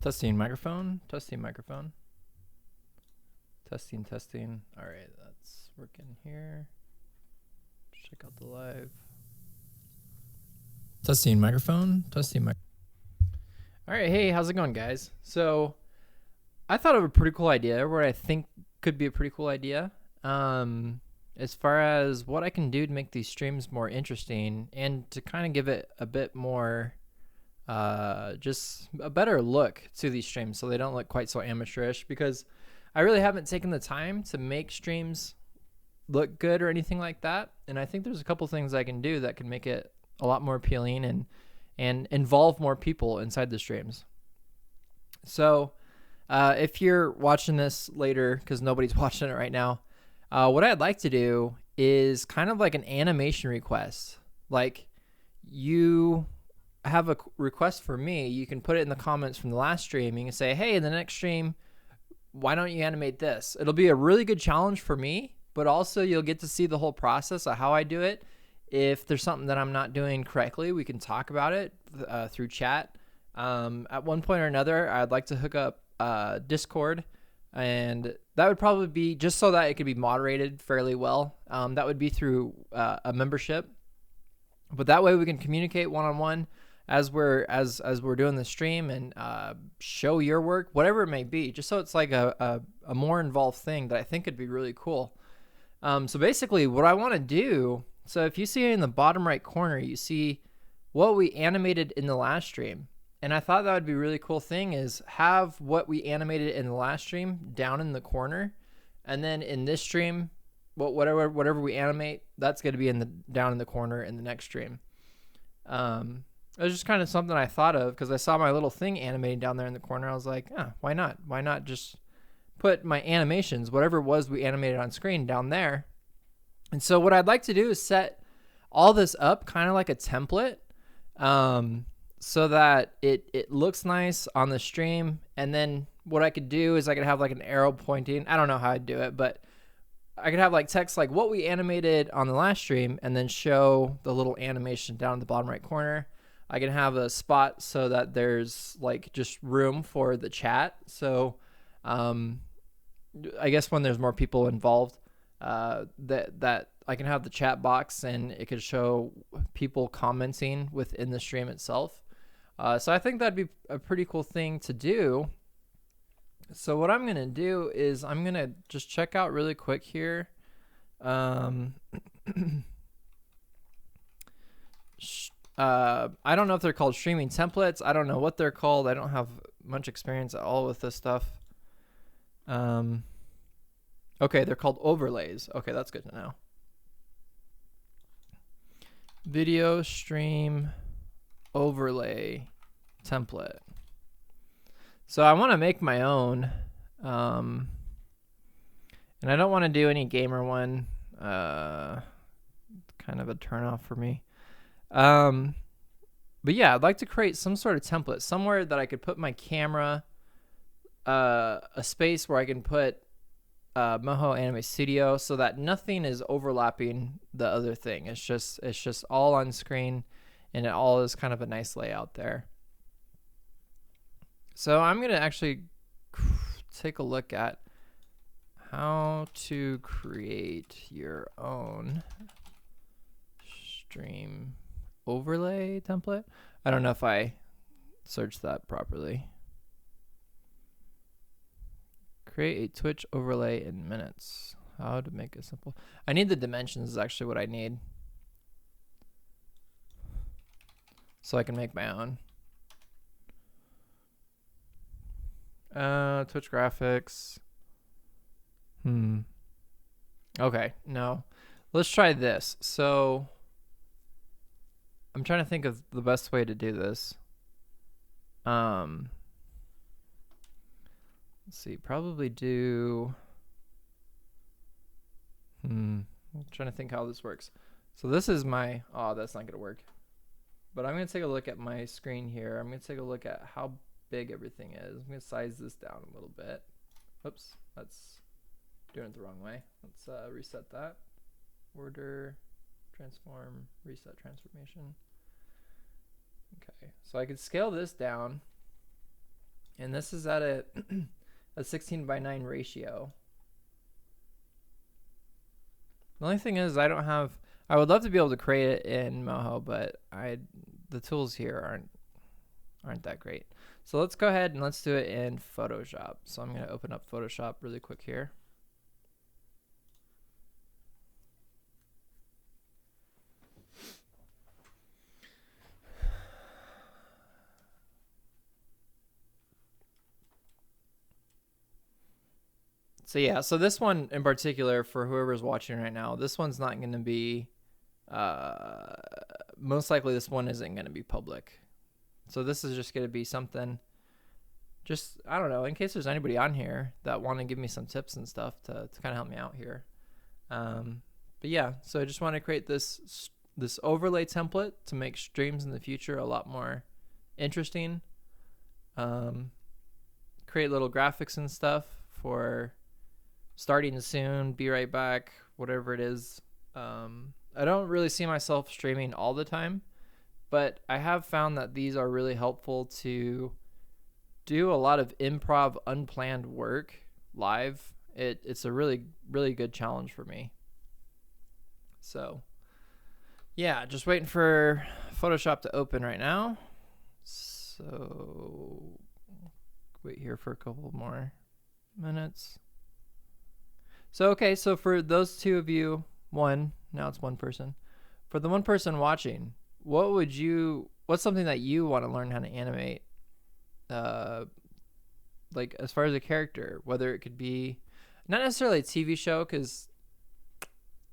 Testing microphone. Testing microphone. Testing, testing. All right, that's working here. Check out the live. Testing microphone. Testing mic. All right, hey, how's it going, guys? So I thought of a pretty cool idea, what I think could be a pretty cool idea. As far as what I can do to make these streams more interesting and to kind of give it a bit more, just a better look to these streams so they don't look quite so amateurish, because I really haven't taken the time to make streams look good or anything like that. And I think there's a couple things I can do that can make it a lot more appealing and involve more people inside the streams. So if you're watching this later, because nobody's watching it right now, what I'd like to do is kind of like an animation request. Like, you have a request for me, you can put it in the comments from the last stream. You can say, hey, in the next stream, why don't you animate this? It'll be a really good challenge for me, but also you'll get to see the whole process of how I do it. If there's something that I'm not doing correctly, we can talk about it through chat. At one point or another, I'd like to hook up Discord, and that would probably be just so that it could be moderated fairly well. That would be through a membership, but that way we can communicate one-on-one as we're doing the stream, and show your work, whatever it may be, just so it's like a more involved thing that I think could be really cool. So basically what I want to do, so if you see in the bottom right corner, you see what we animated in the last stream. And I thought that would be a really cool thing, is have what we animated in the last stream down in the corner. And then in this stream, whatever we animate, that's going to be down in the corner in the next stream. It was just kind of something I thought of because I saw my little thing animating down there in the corner. I was like, why not? Why not just put my animations, whatever it was we animated on screen, down there? And so what I'd like to do is set all this up kind of like a template, so that it looks nice on the stream. And then what I could do is I could have like an arrow pointing. I don't know how I'd do it, but I could have like text like what we animated on the last stream, and then show the little animation down in the bottom right corner. I can have a spot so that there's like just room for the chat. So I guess when there's more people involved, that I can have the chat box, and it could show people commenting within the stream itself. So I think that'd be a pretty cool thing to do. So what I'm going to do is I'm going to just check out really quick here. I don't know if they're called streaming templates. I don't know what they're called. I don't have much experience at all with this stuff. Okay, they're called overlays. Okay, that's good to know. Video stream overlay template. So I want to make my own, and I don't want to do any gamer one. Kind of a turnoff for me. But yeah, I'd like to create some sort of template somewhere that I could put my camera, a space where I can put Moho Anime Studio, so that nothing is overlapping the other thing. It's just all on screen, and it all is kind of a nice layout there. So I'm going to actually take a look at how to create your own stream overlay template. I don't know if I searched that properly. Create a Twitch overlay in minutes. How to make it simple. I need the dimensions is actually what I need, so I can make my own. Twitch graphics. Okay, no. Let's try this. So I'm trying to think of the best way to do this. Let's see, probably do, I'm trying to think how this works. So this is my, that's not gonna work. But I'm gonna take a look at my screen here. I'm gonna take a look at how big everything is. I'm gonna size this down a little bit. Oops, that's doing it the wrong way. Let's reset that. Order, transform, reset transformation. Okay, so I could scale this down And this is at a, a 16:9 ratio. The only thing is I would love to be able to create it in Moho, but the tools here aren't that great. So let's go ahead and let's do it in Photoshop. So I'm going to open up Photoshop really quick here. So yeah, so this one in particular, for whoever's watching right now, this one's not going to be, most likely this one isn't going to be public. So this is just going to be something, just, I don't know, in case there's anybody on here that want to give me some tips and stuff to kind of help me out here. But yeah, so I just want to create this overlay template to make streams in the future a lot more interesting. Create little graphics and stuff for starting soon, be right back, whatever it is. I don't really see myself streaming all the time, but I have found that these are really helpful to do a lot of improv, unplanned work live. It's a really, really good challenge for me. So yeah, just waiting for Photoshop to open right now. So wait here for a couple more minutes. So, okay, so for those two of you, now it's one person. For the one person watching, what's something that you want to learn how to animate? Like as far as a character, whether it could be not necessarily a TV show, because,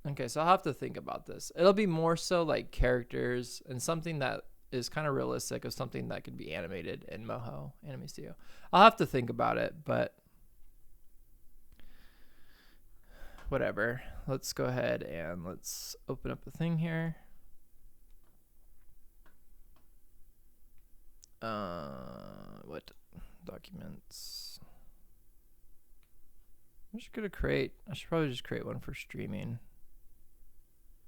okay, so I'll have to think about this. It'll be more so like characters and something that is kind of realistic of something that could be animated in Moho Anime Studio. I'll have to think about it, but whatever. Let's go ahead and let's open up the thing here. What documents? I'm just gonna create. I should probably just create one for streaming.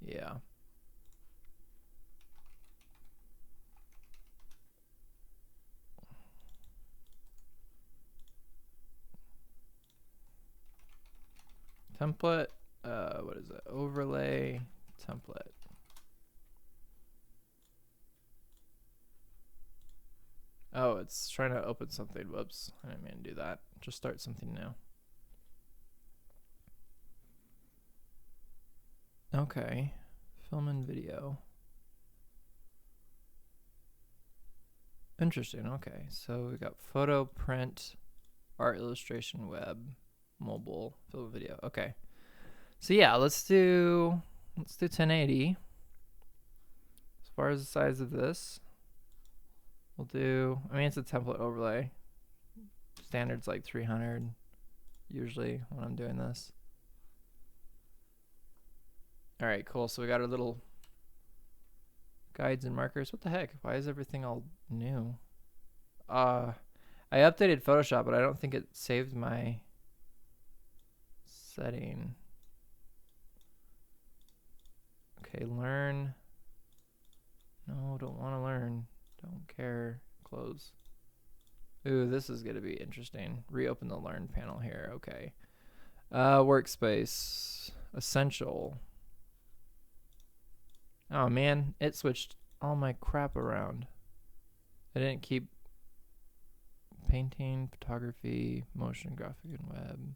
Yeah. Template, what is it? Overlay template. Oh, it's trying to open something. Whoops, I didn't mean to do that. Just start something new. Okay, film and video. Interesting, okay. So we got photo, print, art, illustration, web, mobile, film, video. Okay. So yeah, let's do 1080. As far as the size of this, we'll do, I mean, it's a template overlay. Standard's like 300 usually when I'm doing this. All right, cool. So we got our little guides and markers. What the heck? Why is everything all new? I updated Photoshop, but I don't think it saved my setting. Okay, learn. No, don't want to learn. Don't care. Close. Ooh, this is going to be interesting. Reopen the learn panel here. Okay. Workspace. Essential. Oh man, it switched all my crap around. I didn't keep painting, photography, motion, graphic, and web.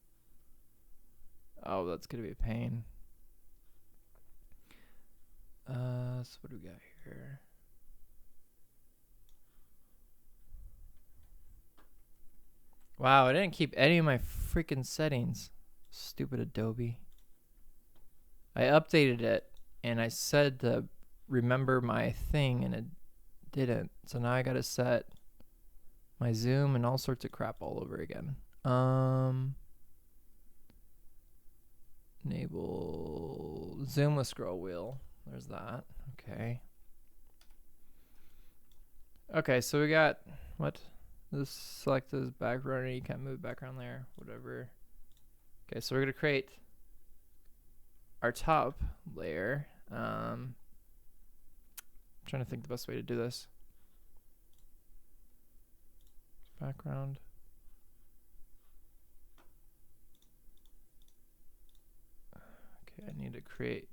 Oh, that's going to be a pain. So what do we got here? Wow, I didn't keep any of my freaking settings. Stupid Adobe. I updated it and I said to remember my thing and it didn't. So now I gotta set my zoom and all sorts of crap all over again. Enable zoom with scroll wheel. There's that. Okay. Okay, so we got what? This select as background, you can't move background there, whatever. Okay, so we're gonna create our top layer. Trying to think the best way to do this. Background. Okay, I need to create.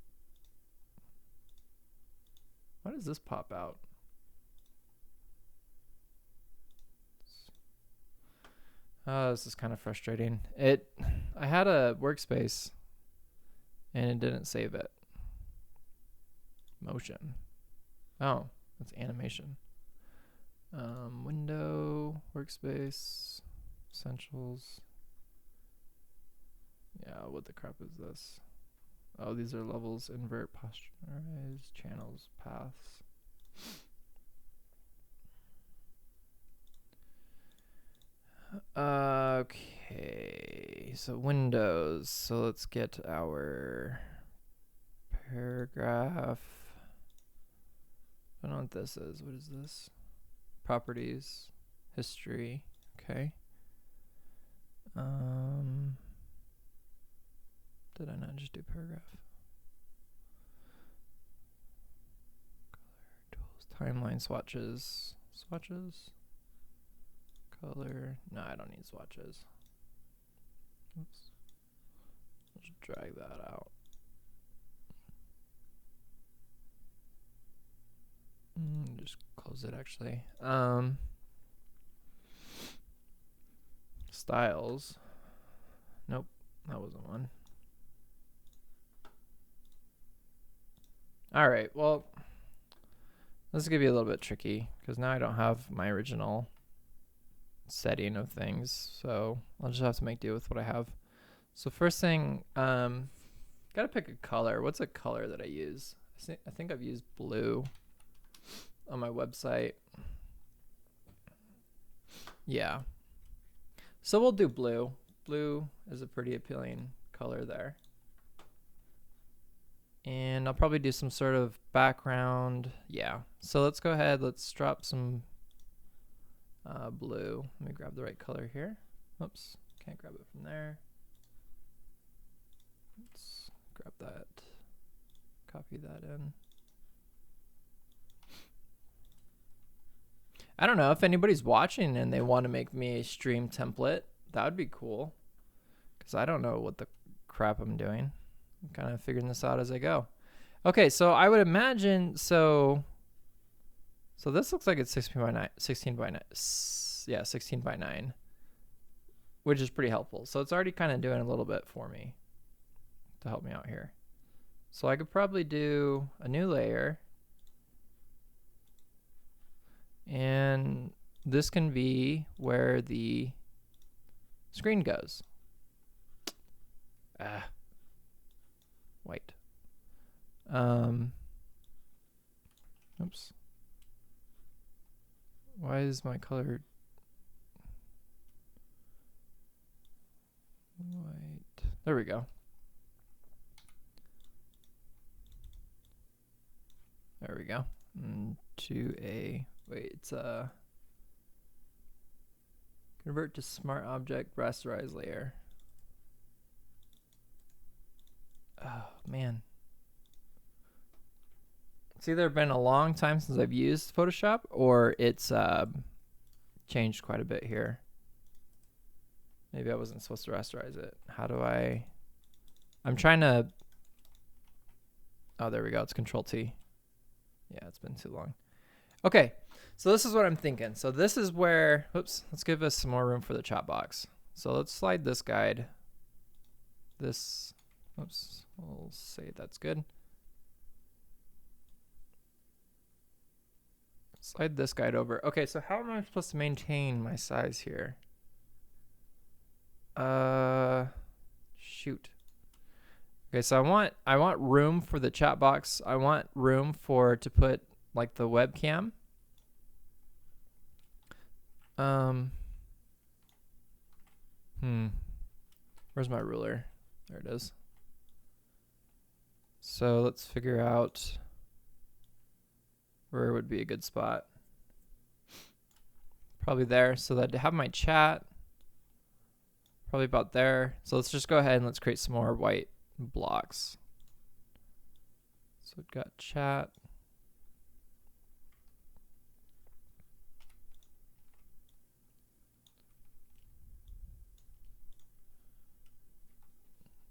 Why does this pop out? This is kind of frustrating. I had a workspace and it didn't save it. Motion. Oh, that's animation. Window, workspace, essentials. Yeah, what the crap is this? Oh, these are levels, invert, posterize, channels, paths. Okay, so Windows. So let's get our paragraph. I don't know what this is. What is this? Properties, history. Okay. Did I not just do paragraph? Color, tools, timeline, swatches. Swatches. Color. No, I don't need swatches. Oops. Let's drag that out. Just close it actually. Styles. Nope, that wasn't one. All right, well, this is gonna be a little bit tricky because now I don't have my original setting of things, so I'll just have to make do with what I have. So first thing, gotta pick a color. What's a color that I use? I think I've used blue on my website. Yeah. So we'll do blue. Blue is a pretty appealing color there. And I'll probably do some sort of background. Yeah. So let's go ahead. Let's drop some blue. Let me grab the right color here. Oops. Can't grab it from there. Let's grab that. Copy that in. I don't know if anybody's watching and they want to make me a stream template. That would be cool. Because I don't know what the crap I'm doing. I'm kind of figuring this out as I go. Okay, so I would imagine, so this looks like it's 16 by 9, 16 by 9. Yeah, 16 by 9. Which is pretty helpful. So it's already kind of doing a little bit for me to help me out here. So I could probably do a new layer. And this can be where the screen goes. White. Oops. Why is my color white? There we go. There we go. To a wait, it's convert to smart object rasterize layer. Oh man. It's either been a long time since I've used Photoshop or it's changed quite a bit here. Maybe I wasn't supposed to rasterize it. How do I'm trying to, oh, there we go. It's Control T. Yeah, it's been too long. Okay, so this is what I'm thinking. So this is where, oops, let's give us some more room for the chat box. So let's slide this guide. This, oops, we'll say that's good. Slide this guide over. Okay, so how am I supposed to maintain my size here? Shoot. Okay, so I want room for the chat box. I want room to put like the webcam. Where's my ruler? There it is. So let's figure out where would be a good spot. Probably there, so that to have my chat, probably about there. So let's just go ahead and let's create some more white blocks. So we've got chat.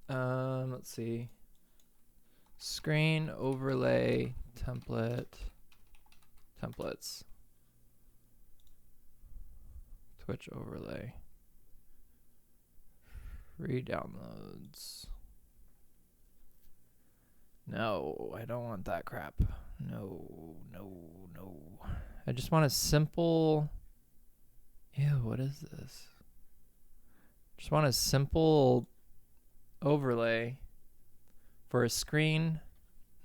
Let's see. Screen overlay templates. Twitch overlay. Free downloads. No, I don't want that crap. No. I just want a simple... Ew, what is this? Just want a simple overlay for a screen.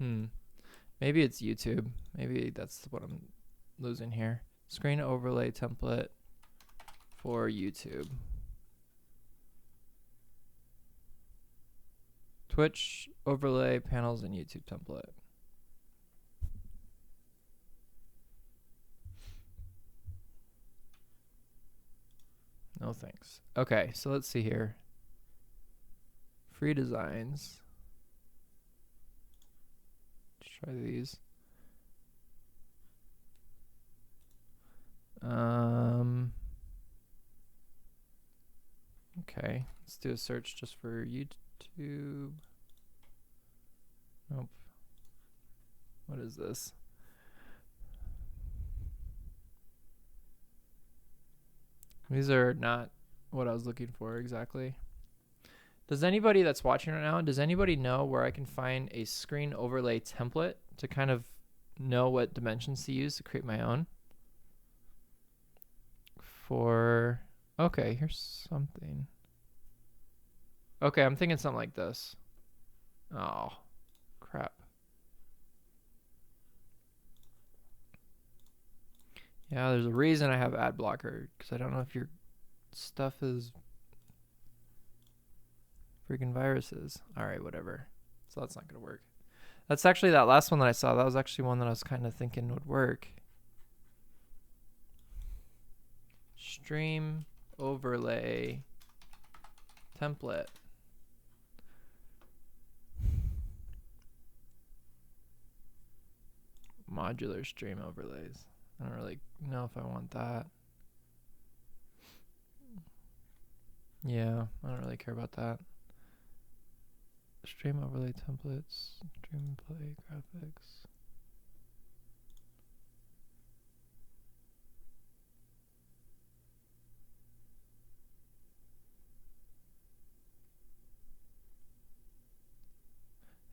Maybe it's YouTube. Maybe that's what I'm losing here. Screen overlay template for YouTube. Twitch overlay panels and YouTube template. No thanks. Okay, so let's see here. Free designs. Let's try these. Okay, let's do a search just for YouTube. Nope. What is this? These are not what I was looking for exactly. Does anybody that's watching right now, does anybody know where I can find a screen overlay template to kind of know what dimensions to use to create my own? Okay, here's something. Okay, I'm thinking something like this. Oh, crap. Yeah, there's a reason I have ad blocker, because I don't know if your stuff is freaking viruses. Alright, whatever. So that's not going to work. That's actually that last one that I saw. That was actually one that I was kind of thinking would work. Stream overlay template. Modular stream overlays. I don't really know if I want that. Yeah, I don't really care about that. Stream overlay templates, stream play graphics.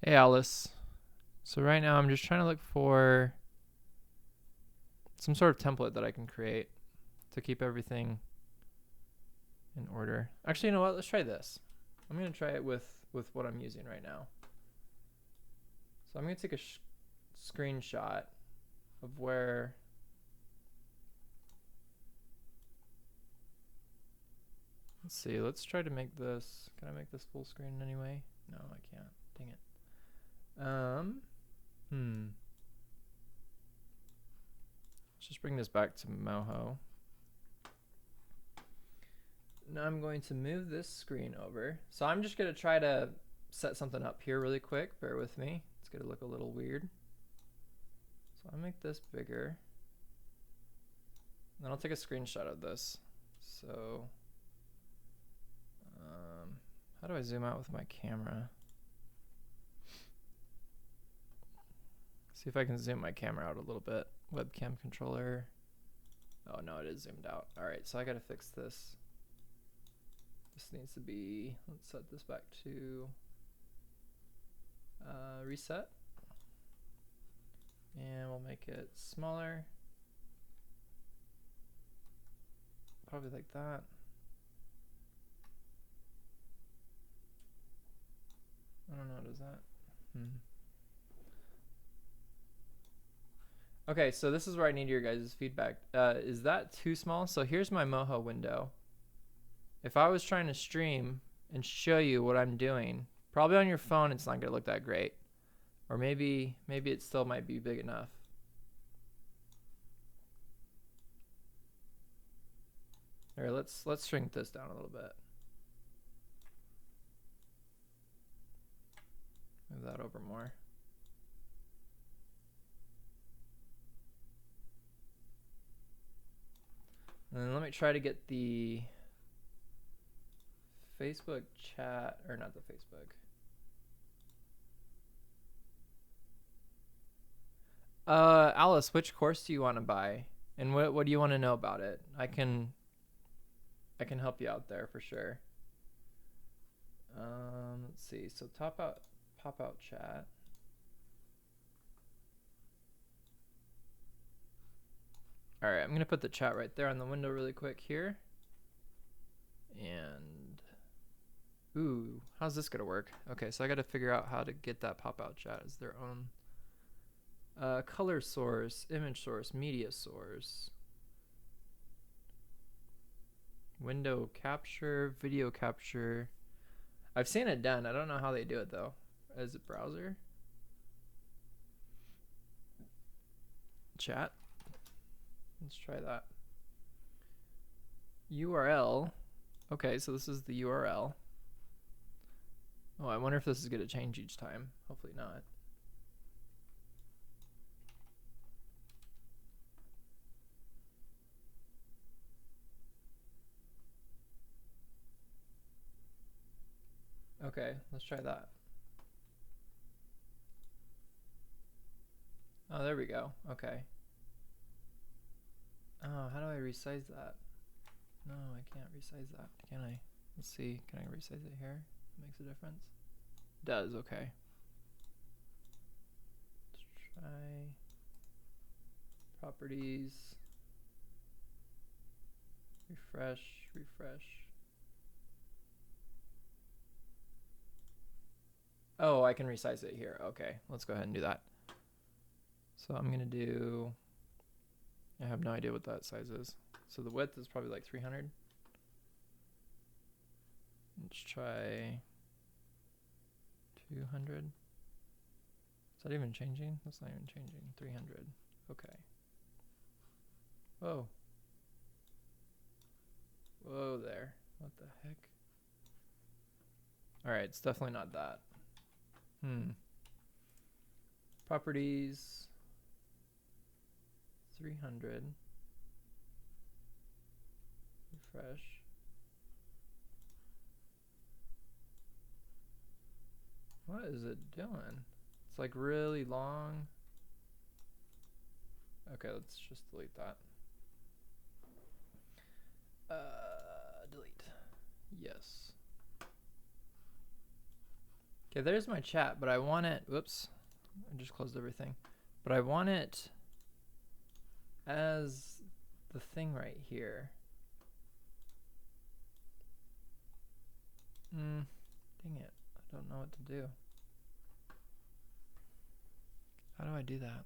Hey Alice. So right now I'm just trying to look for some sort of template that I can create to keep everything in order. Actually, you know what? Let's try this. I'm going to try it with what I'm using right now. So I'm going to take a screenshot of where... Let's see. Let's try to make this... Can I make this full screen anyway? No, I can't. Dang it. Let's just bring this back to Moho. Now I'm going to move this screen over. So I'm just going to try to set something up here really quick. Bear with me. It's going to look a little weird. So I'll make this bigger. Then I'll take a screenshot of this. So how do I zoom out with my camera? See if I can zoom my camera out a little bit. Webcam controller. Oh no, it is zoomed out. Alright, so I gotta fix this. This needs to be, let's set this back to reset. And we'll make it smaller. Probably like that. I don't know, does that? Okay, so this is where I need your guys' feedback. Is that too small? So here's my Moho window. If I was trying to stream and show you what I'm doing, probably on your phone it's not going to look that great. Or maybe it still might be big enough. All right, let's shrink this down a little bit. Move that over more. And then let me try to get the Facebook chat, or not the Facebook. Alice, which course do you want to buy? And what do you want to know about it? I can help you out there for sure. Let's see. So pop out chat. All right, I'm going to put the chat right there on the window really quick here. And ooh, how's this going to work? Okay, so I got to figure out how to get that pop out chat as their own color source, image source, media source, window capture, video capture. I've seen it done. I don't know how they do it though. As a browser chat. Let's try that. URL. Okay, so this is the URL. Oh, I wonder if this is going to change each time. Hopefully not. Okay, let's try that. Oh, there we go. Okay. Oh, how do I resize that? No, I can't resize that. Can I? Let's see. Can I resize it here? Makes a difference. Does. Okay. Let's try properties. Refresh. Oh, I can resize it here. Okay, let's go ahead and do that. So I'm gonna do, I have no idea what that size is. So the width is probably like 300. Let's try 200. Is that even changing? That's not even changing. 300. Okay. Whoa. Whoa there. What the heck? All right, it's definitely not that. Properties. 300. Refresh. What is it doing? It's like really long. Okay, let's just delete that. Delete. Yes. Okay, there's my chat, but I want it, whoops, I just closed everything. But I want it as the thing right here. Dang it, I don't know what to do. How do I do that?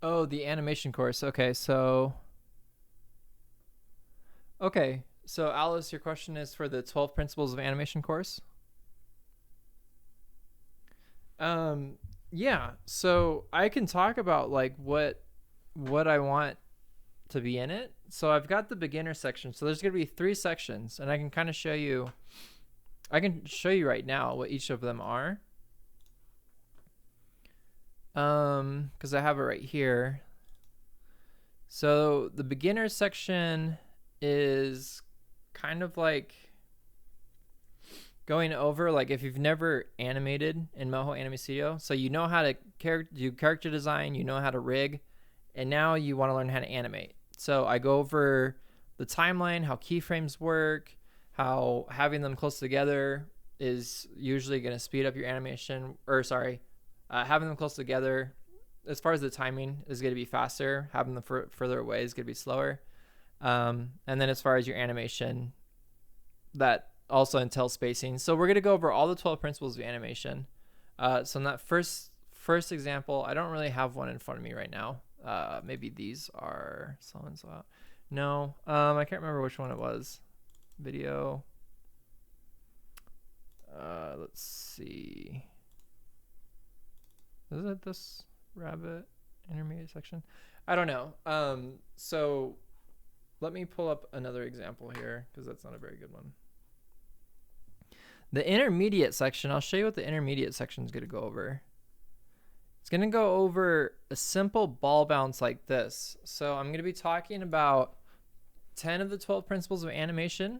Oh, the animation course. Okay, so Alice, your question is for the 12 principles of animation course. Yeah, so I can talk about like what I want to be in it. So I've got the beginner section. So there's going to be 3 sections, and I can kind of show you, I can show you right now what each of them are. Because I have it right here. So the beginner section is kind of like going over, like if you've never animated in Moho Anime Studio, so you know how to do character design, you know how to rig, and now you want to learn how to animate. So I go over the timeline, how keyframes work, how having them close together is usually going to speed up your animation, or sorry, having them close together, as far as the timing, is going to be faster. Having them further away is going to be slower. And then as far as your animation, that also entails spacing. So we're going to go over all the 12 principles of animation. So in that first example, I don't really have one in front of me right now. Maybe these are so-and-so. No, I can't remember which one it was. Video. Let's see. Is it this rabbit intermediate section? I don't know. So let me pull up another example here, because that's not a very good one. The intermediate section, I'll show you what the intermediate section is going to go over. It's going to go over a simple ball bounce like this. So I'm going to be talking about 10 of the 12 principles of animation,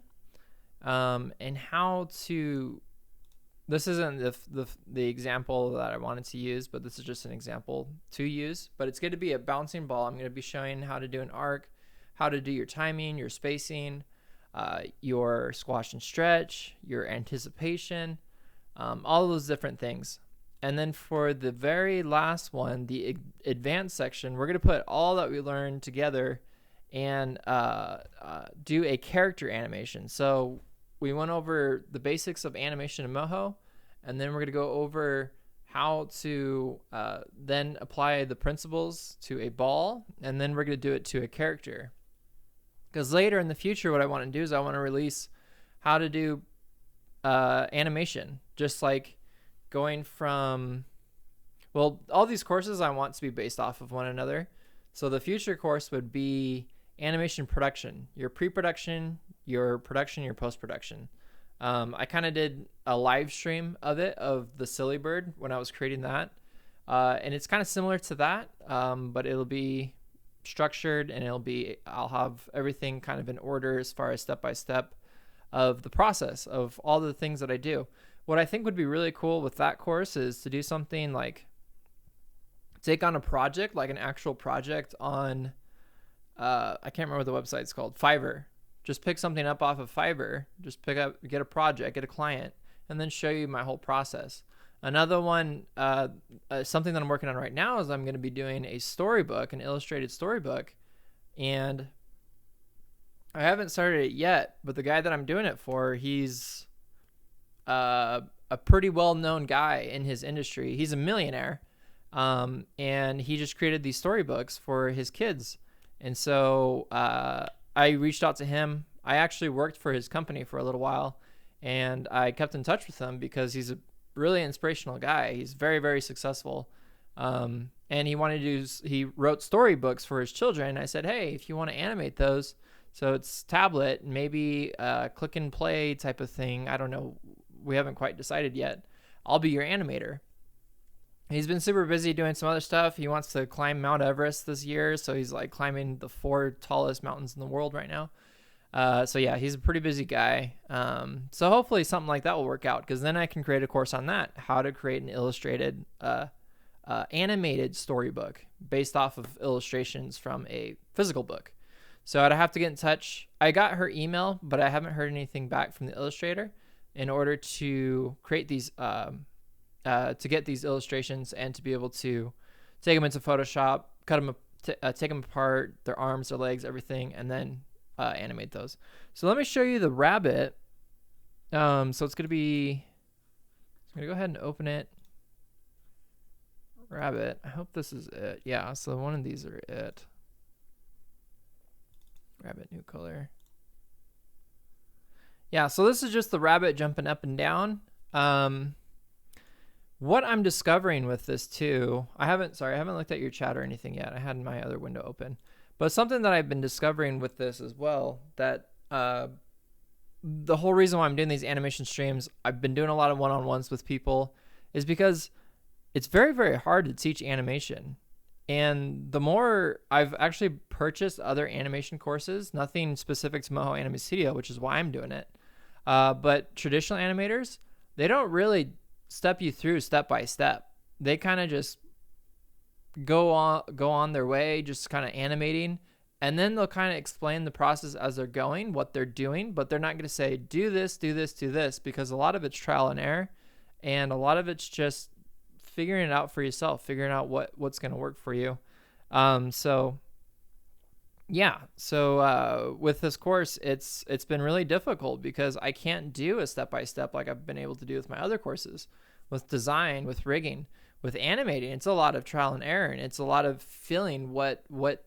and how to, this isn't the example that I wanted to use, but this is just an example to use. But it's going to be a bouncing ball. I'm going to be showing how to do an arc, how to do your timing, your spacing, your squash and stretch, your anticipation, all those different things. And then for the very last one, the advanced section, we're going to put all that we learned together and do a character animation. So we went over the basics of animation in Moho, and then we're going to go over how to then apply the principles to a ball, and then we're going to do it to a character. Because later in the future, what I want to do is I want to release how to do animation, just like going from, well, all these courses I want to be based off of one another. So the future course would be animation production, your pre-production, your production, your post-production. I kind of did a live stream of it, of the Silly Bird, when I was creating that. And it's kind of similar to that, but it'll be structured, and I'll have everything kind of in order as far as step-by-step of the process of all the things that I do. What I think would be really cool with that course is to do something like take on a project, like an actual project on, I can't remember what the website's called, Fiverr. Just pick something up off of Fiverr, get a project, get a client, and then show you my whole process. Another one, something that I'm working on right now is I'm going to be doing a storybook, an illustrated storybook, and I haven't started it yet, but the guy that I'm doing it for, he's a pretty well-known guy in his industry. He's a millionaire, and he just created these storybooks for his kids. And so I reached out to him. I actually worked for his company for a little while, and I kept in touch with him because he's a really inspirational guy. He's very, very successful. And he wrote storybooks for his children. I said, hey, if you want to animate those, so it's tablet, maybe click and play type of thing. I don't know. We haven't quite decided yet. I'll be your animator. He's been super busy doing some other stuff. He wants to climb Mount Everest this year, so he's like climbing the 4 tallest mountains in the world right now. So yeah, he's a pretty busy guy. So hopefully something like that will work out, because then I can create a course on that, how to create an illustrated, animated storybook based off of illustrations from a physical book. So I'd have to get in touch. I got her email, but I haven't heard anything back from the illustrator in order to create these, to get these illustrations and to be able to take them into Photoshop, cut them, take them apart, their arms, their legs, everything, and then animate those. So let me show you the rabbit. So it's going to be, I'm going to go ahead and open it. Rabbit. I hope this is it. Yeah, so one of these are it. Rabbit, new color. Yeah, so this is just the rabbit jumping up and down. What I'm discovering with this too, I haven't looked at your chat or anything yet. I had my other window open. But something that I've been discovering with this as well, that the whole reason why I'm doing these animation streams, I've been doing a lot of one-on-ones with people, is because it's very, very hard to teach animation. And the more I've actually purchased other animation courses, nothing specific to Moho Anime Studio, which is why I'm doing it. But traditional animators, they don't really step you through step by step. They kind of just go on their way, just kind of animating, and then they'll kind of explain the process as they're going, what they're doing, but they're not going to say, do this, do this, do this, because a lot of it's trial and error, and a lot of it's just figuring it out for yourself, figuring out what's going to work for you. So with this course, it's been really difficult because I can't do a step-by-step like I've been able to do with my other courses, with design, with rigging, with animating. It's a lot of trial and error, and it's a lot of feeling what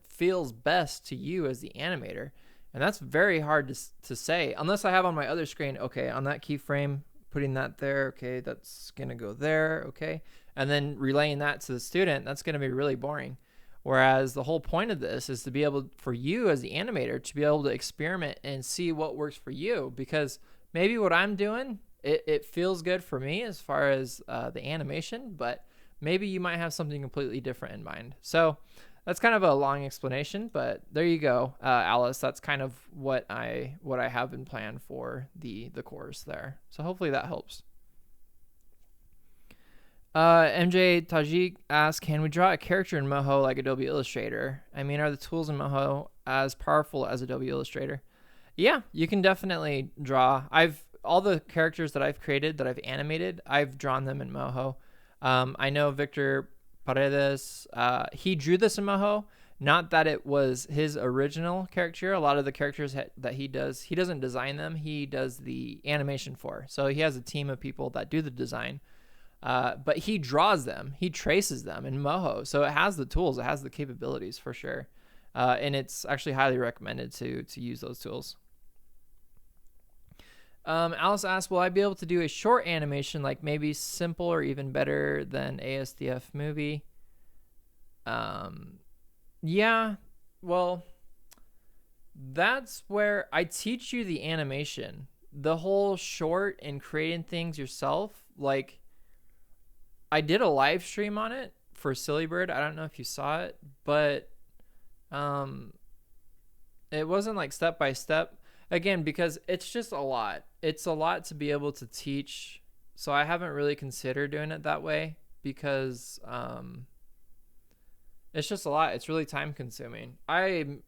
feels best to you as the animator. And that's very hard to say, unless I have on my other screen, okay, on that keyframe, putting that there, okay, that's going to go there, okay, and then relaying that to the student. That's going to be really boring. Whereas the whole point of this is to be able, for you as the animator, to be able to experiment and see what works for you, because maybe what I'm doing, it feels good for me as far as the animation, but maybe you might have something completely different in mind. So that's kind of a long explanation, but there you go, Alice. That's kind of what I have in plan for the course there. So hopefully that helps. MJ Tajik asks, can we draw a character in Moho like Adobe Illustrator? I mean, are the tools in Moho as powerful as Adobe Illustrator? Yeah, you can definitely draw. All the characters that I've created, that I've animated, I've drawn them in Moho. I know Victor Paredes, he drew this in Moho. Not that it was his original character. A lot of the characters that he doesn't design them. He does the animation for. So he has a team of people that do the design. But he draws them, he traces them in Moho. So it has the tools, it has the capabilities for sure. And it's actually highly recommended to use those tools. Alice asked, will I be able to do a short animation, like maybe simple or even better than ASDF movie? Yeah, well, that's where I teach you the animation. The whole short and creating things yourself, like, I did a live stream on it for Silly Bird. I don't know if you saw it, but it wasn't like step by step. Again, because it's just a lot. It's a lot to be able to teach. So I haven't really considered doing it that way because it's just a lot. It's really time consuming. I'm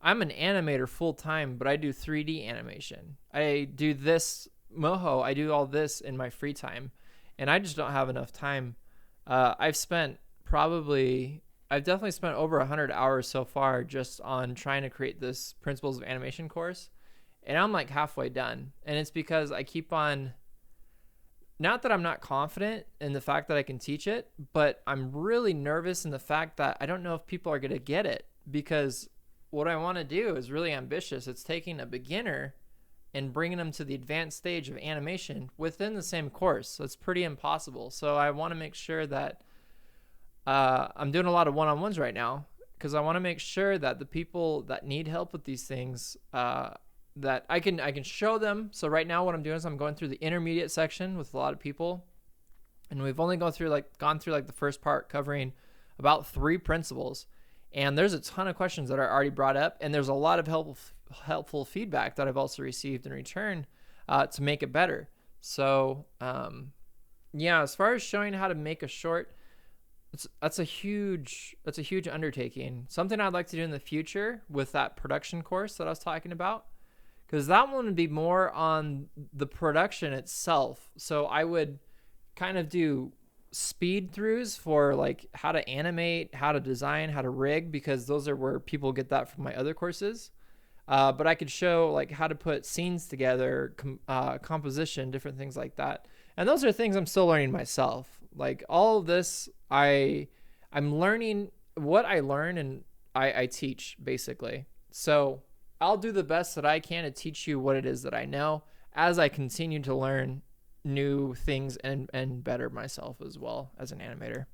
an animator full time, but I do 3D animation. I do this Moho. I do all this in my free time. And I just don't have enough time. I've definitely spent over 100 hours so far just on trying to create this Principles of Animation course. And I'm like halfway done. And it's because I keep on, not that I'm not confident in the fact that I can teach it, but I'm really nervous in the fact that I don't know if people are going to get it. Because what I want to do is really ambitious. It's taking a beginner and bringing them to the advanced stage of animation within the same course. So it's pretty impossible. So I want to make sure that I'm doing a lot of one-on-ones right now because I want to make sure that the people that need help with these things, that I can show them. So right now what I'm doing is I'm going through the intermediate section with a lot of people. And we've only gone through like the first part covering about 3 principles. And there's a ton of questions that are already brought up. And there's a lot of helpful feedback that I've also received in return to make it better. So yeah, as far as showing how to make a short, that's a huge undertaking. Something I'd like to do in the future with that production course that I was talking about, because that one would be more on the production itself. So I would kind of do speed throughs for like how to animate, how to design, how to rig, because those are where people get that from my other courses. But I could show like how to put scenes together, composition, different things like that. And those are things I'm still learning myself. Like all of this, I'm learning what I learn and I teach basically. So I'll do the best that I can to teach you what it is that I know as I continue to learn new things and better myself as well as an animator.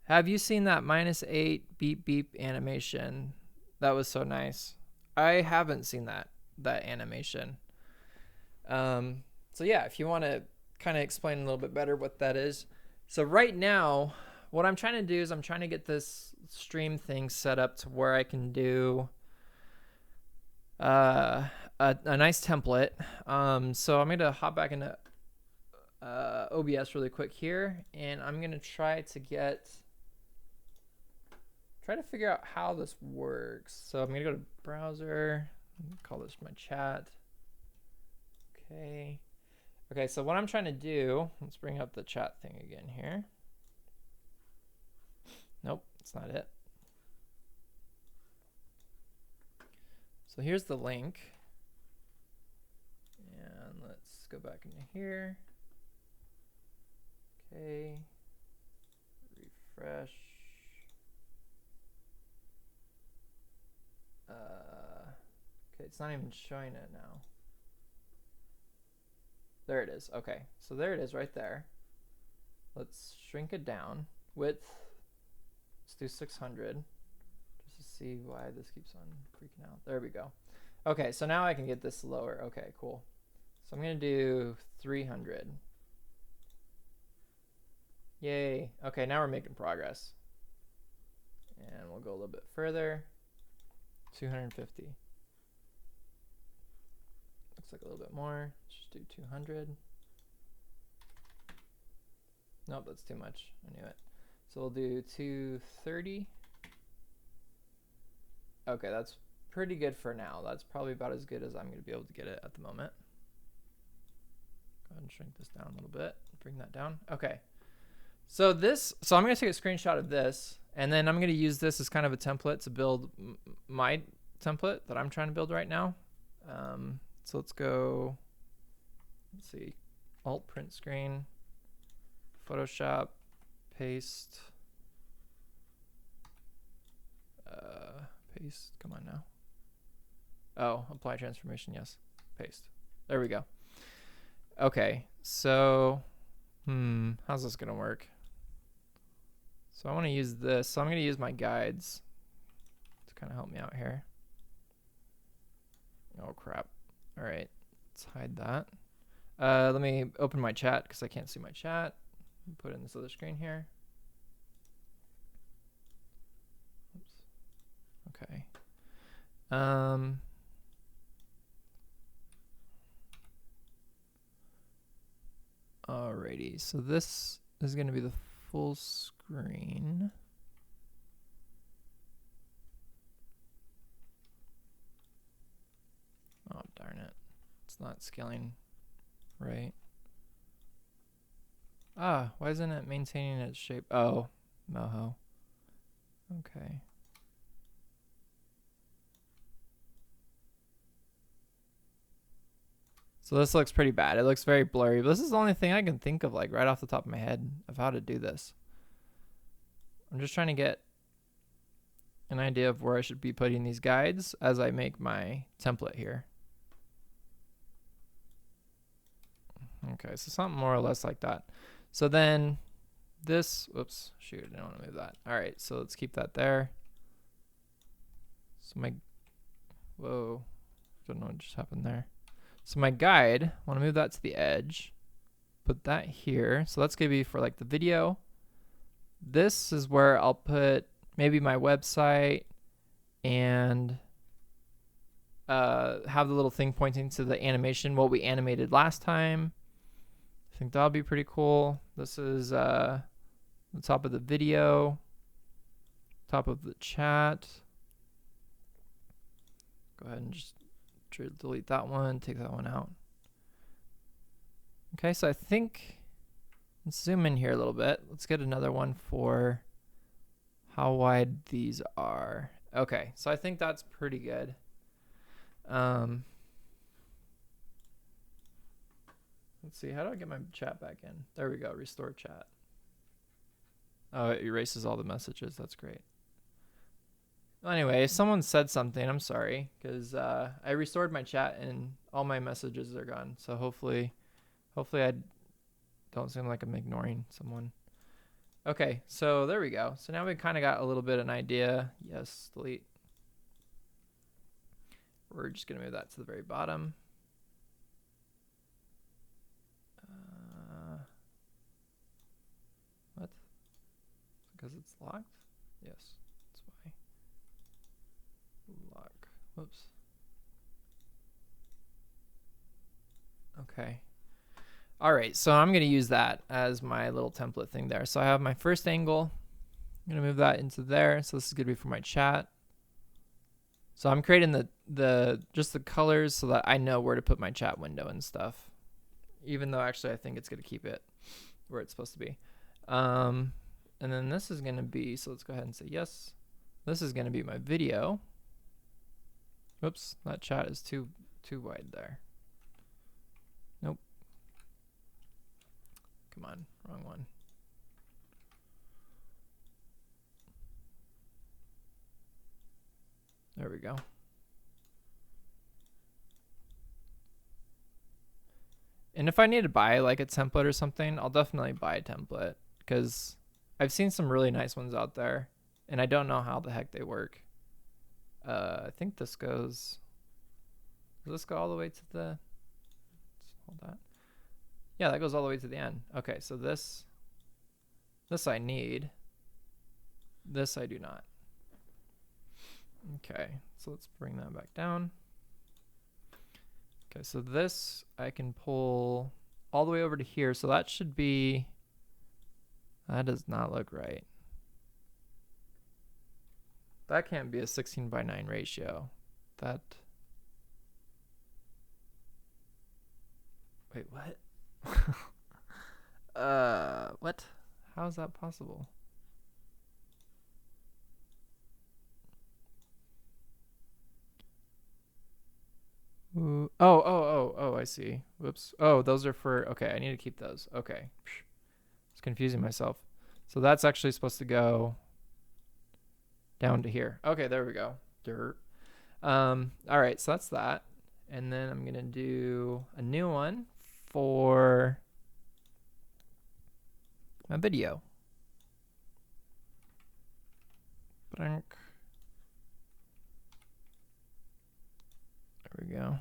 Have you seen that -8 beep beep animation? That was so nice. I haven't seen that animation. So yeah, if you want to kind of explain a little bit better what that is. So right now, what I'm trying to do is I'm trying to get this stream thing set up to where I can do a nice template. So I'm going to hop back into OBS really quick here, and I'm going to try to figure out how this works. So I'm going to go to browser, call this my chat. Okay, so what I'm trying to do, let's bring up the chat thing again here. Nope, that's not it. So here's the link. And let's go back into here. Okay, refresh. Okay, it's not even showing it now. There it is. Okay, so there it is right there. Let's shrink it down. Width, let's do 600 just to see why this keeps on freaking out. There we go. Okay, so now I can get this lower. Okay, cool. So I'm going to do 300. Yay. Okay, now we're making progress. And we'll go a little bit further. 250. Looks like a little bit more. Let's just do 200. Nope, that's too much. I knew it. So we'll do 230. Okay, that's pretty good for now. That's probably about as good as I'm going to be able to get it at the moment. Go ahead and shrink this down a little bit. Bring that down. Okay. So I'm going to take a screenshot of this, and then I'm going to use this as kind of a template to build my template that I'm trying to build right now. So let's go, let's see, Alt print screen, Photoshop, paste, paste, come on now. Oh, apply transformation, yes, paste. There we go. Okay, so, how's this gonna work? So I wanna use this, so I'm gonna use my guides to kind of help me out here. Oh crap. All right, let's hide that. Let me open my chat because I can't see my chat. Put it in this other screen here. Oops. Okay. Alrighty, so this is going to be the full screen. Oh, darn it. It's not scaling right. Ah, why isn't it maintaining its shape? Oh, Moho. Okay. So this looks pretty bad. It looks very blurry, but this is the only thing I can think of, like, right off the top of my head of how to do this. I'm just trying to get an idea of where I should be putting these guides as I make my template here. Okay, so something more or less like that. So then this, whoops, shoot, I don't want to move that. All right, so let's keep that there. So whoa, don't know what just happened there. So my guide, I want to move that to the edge, put that here. So that's going to be for like the video. This is where I'll put maybe my website and have the little thing pointing to the animation, what we animated last time. I think that'll be pretty cool. This is the top of the video, top of the chat. Go ahead and just delete that one, take that one out. Okay, so I think, let's zoom in here a little bit. Let's get another one for how wide these are. Okay, so I think that's pretty good. Let's see, how do I get my chat back in? There we go, restore chat. Oh, it erases all the messages, that's great. Well, anyway, if someone said something, I'm sorry, because I restored my chat and all my messages are gone. So hopefully I don't seem like I'm ignoring someone. Okay, so there we go. So now we kind of got a little bit of an idea. Yes, delete. We're just going to move that to the very bottom. What? Because it's locked? Yes, that's why. Lock. Whoops. Okay. All right, so I'm going to use that as my little template thing there. So I have my first angle. I'm going to move that into there. So this is going to be for my chat. So I'm creating just the colors so that I know where to put my chat window and stuff. Even though actually I think it's going to keep it where it's supposed to be. And then this is going to be, so let's go ahead and say yes. This is going to be my video. Oops, that chat is too wide there. Nope. Come on, wrong one. There we go. And if I need to buy like a template or something, I'll definitely buy a template because I've seen some really nice ones out there and I don't know how the heck they work. I think this goes, does this go all the way to the, hold that. Yeah, that goes all the way to the end. Okay, so this I need. This I do not. Okay, so let's bring that back down. Okay, so this I can pull all the way over to here. So that should be, that does not look right. That can't be a 16:9 ratio. That, wait, what? What? How is that possible? Ooh. Oh, I see. Whoops. Oh, those are for, okay, I need to keep those. Okay. It's confusing myself. So that's actually supposed to go down to here. Okay, there we go. Dirt. All right, so that's that. And then I'm going to do a new one for my video. There we go.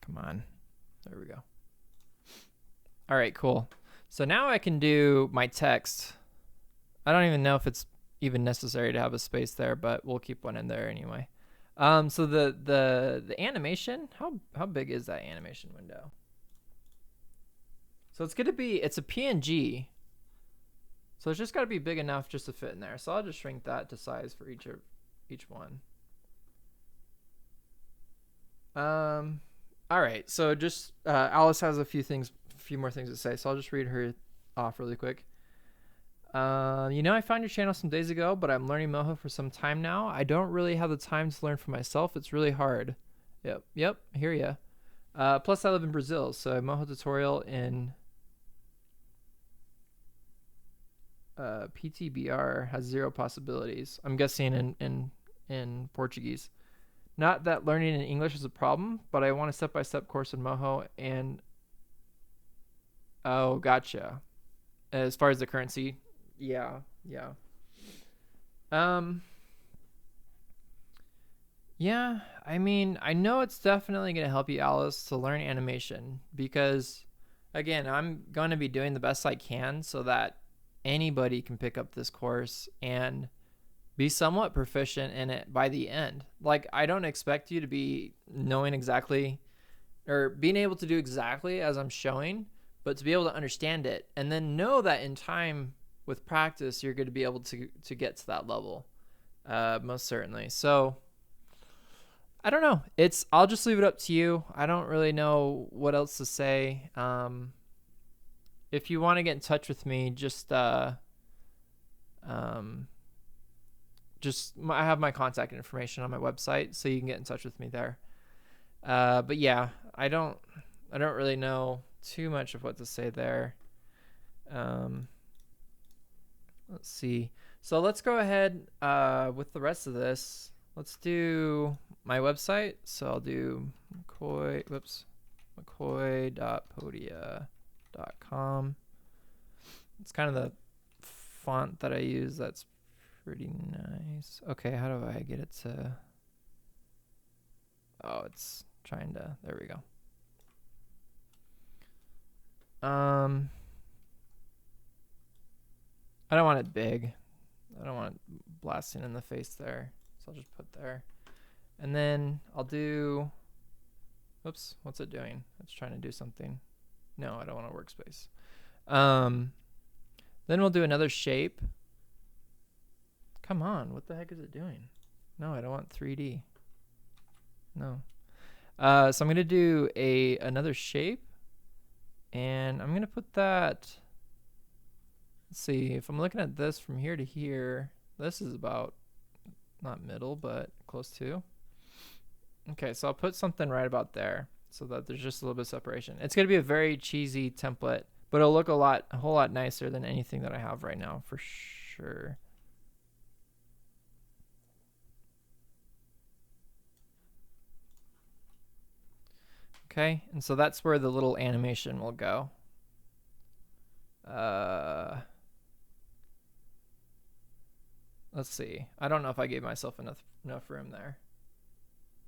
Come on. There we go. All right, cool. So now I can do my text. I don't even know if it's even necessary to have a space there, but we'll keep one in there anyway. So the animation, how big is that animation window? So it's gonna be, it's a PNG. So it's just gotta be big enough just to fit in there. So I'll just shrink that to size for each one. All right, so just Alice has a few more things to say, so I'll just read her off really quick. You know, I found your channel some days ago, but I'm learning Moho for some time now. I don't really have the time to learn for myself. It's really hard. Yep, I hear ya. Plus I live in Brazil, so a Moho tutorial in PTBR has 0 possibilities. I'm guessing in Portuguese. Not that learning in English is a problem, but I want a step-by-step course in Moho and... Oh, gotcha. As far as the currency, yeah. Yeah, I mean, I know it's definitely going to help you, Alice, to learn animation because, again, I'm going to be doing the best I can so that anybody can pick up this course and be somewhat proficient in it by the end. Like, I don't expect you to be knowing exactly or being able to do exactly as I'm showing, but to be able to understand it and then know that in time with practice, you're going to be able to get to that level. Most certainly. So I don't know. I'll just leave it up to you. I don't really know what else to say. If you want to get in touch with me, I have my contact information on my website, so you can get in touch with me there. But yeah, I don't really know too much of what to say there. Let's see. So let's go ahead with the rest of this. Let's do my website. So I'll do McCoy.podia.com. It's kind of the font that I use. That's pretty nice. Okay, how do I get it to... Oh, it's trying to... There we go. I don't want it big. I don't want it blasting in the face there. So I'll just put there. And then I'll do... Oops, what's it doing? It's trying to do something. No, I don't want a workspace. Then we'll do another shape. Come on, what the heck is it doing? No, I don't want 3D. No. So I'm going to do another shape. And I'm going to put that... Let's see, if I'm looking at this from here to here, this is about, not middle, but close to. Okay, so I'll put something right about there so that there's just a little bit of separation. It's going to be a very cheesy template, but it'll look a whole lot nicer than anything that I have right now, for sure. Okay, and so that's where the little animation will go. Let's see. I don't know if I gave myself enough room there.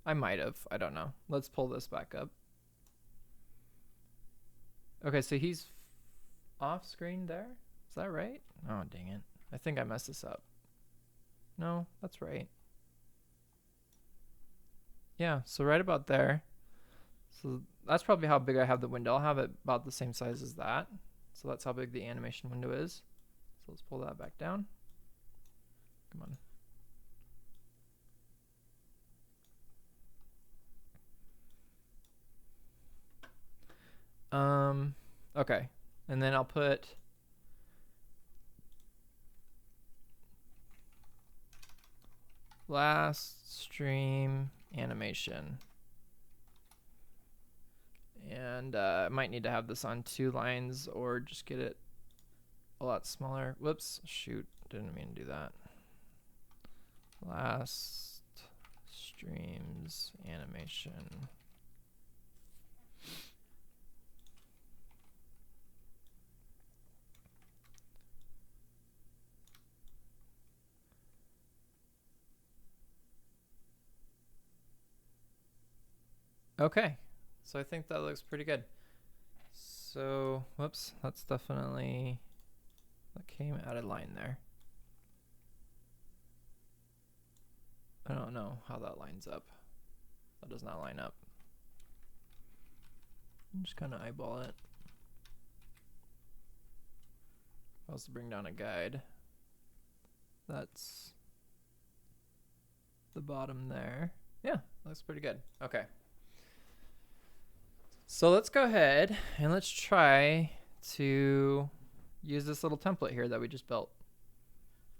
I might have. I don't know. Let's pull this back up. Okay, so he's off screen there. Is that right? Oh, dang it. I think I messed this up. No, that's right. Yeah, so right about there. So that's probably how big I have the window. I'll have it about the same size as that. So that's how big the animation window is. So let's pull that back down. Come on. Okay. And then I'll put last stream animation. And I might need to have this on 2 lines or just get it a lot smaller. Whoops, shoot, didn't mean to do that. Last streams animation. Okay, so I think that looks pretty good. So, whoops, that's definitely, that came out of line there. I don't know how that lines up. That does not line up. I'm just kind of eyeball it. I'll also bring down a guide. That's the bottom there. Yeah, looks pretty good. Okay. So let's go ahead and let's try to use this little template here that we just built.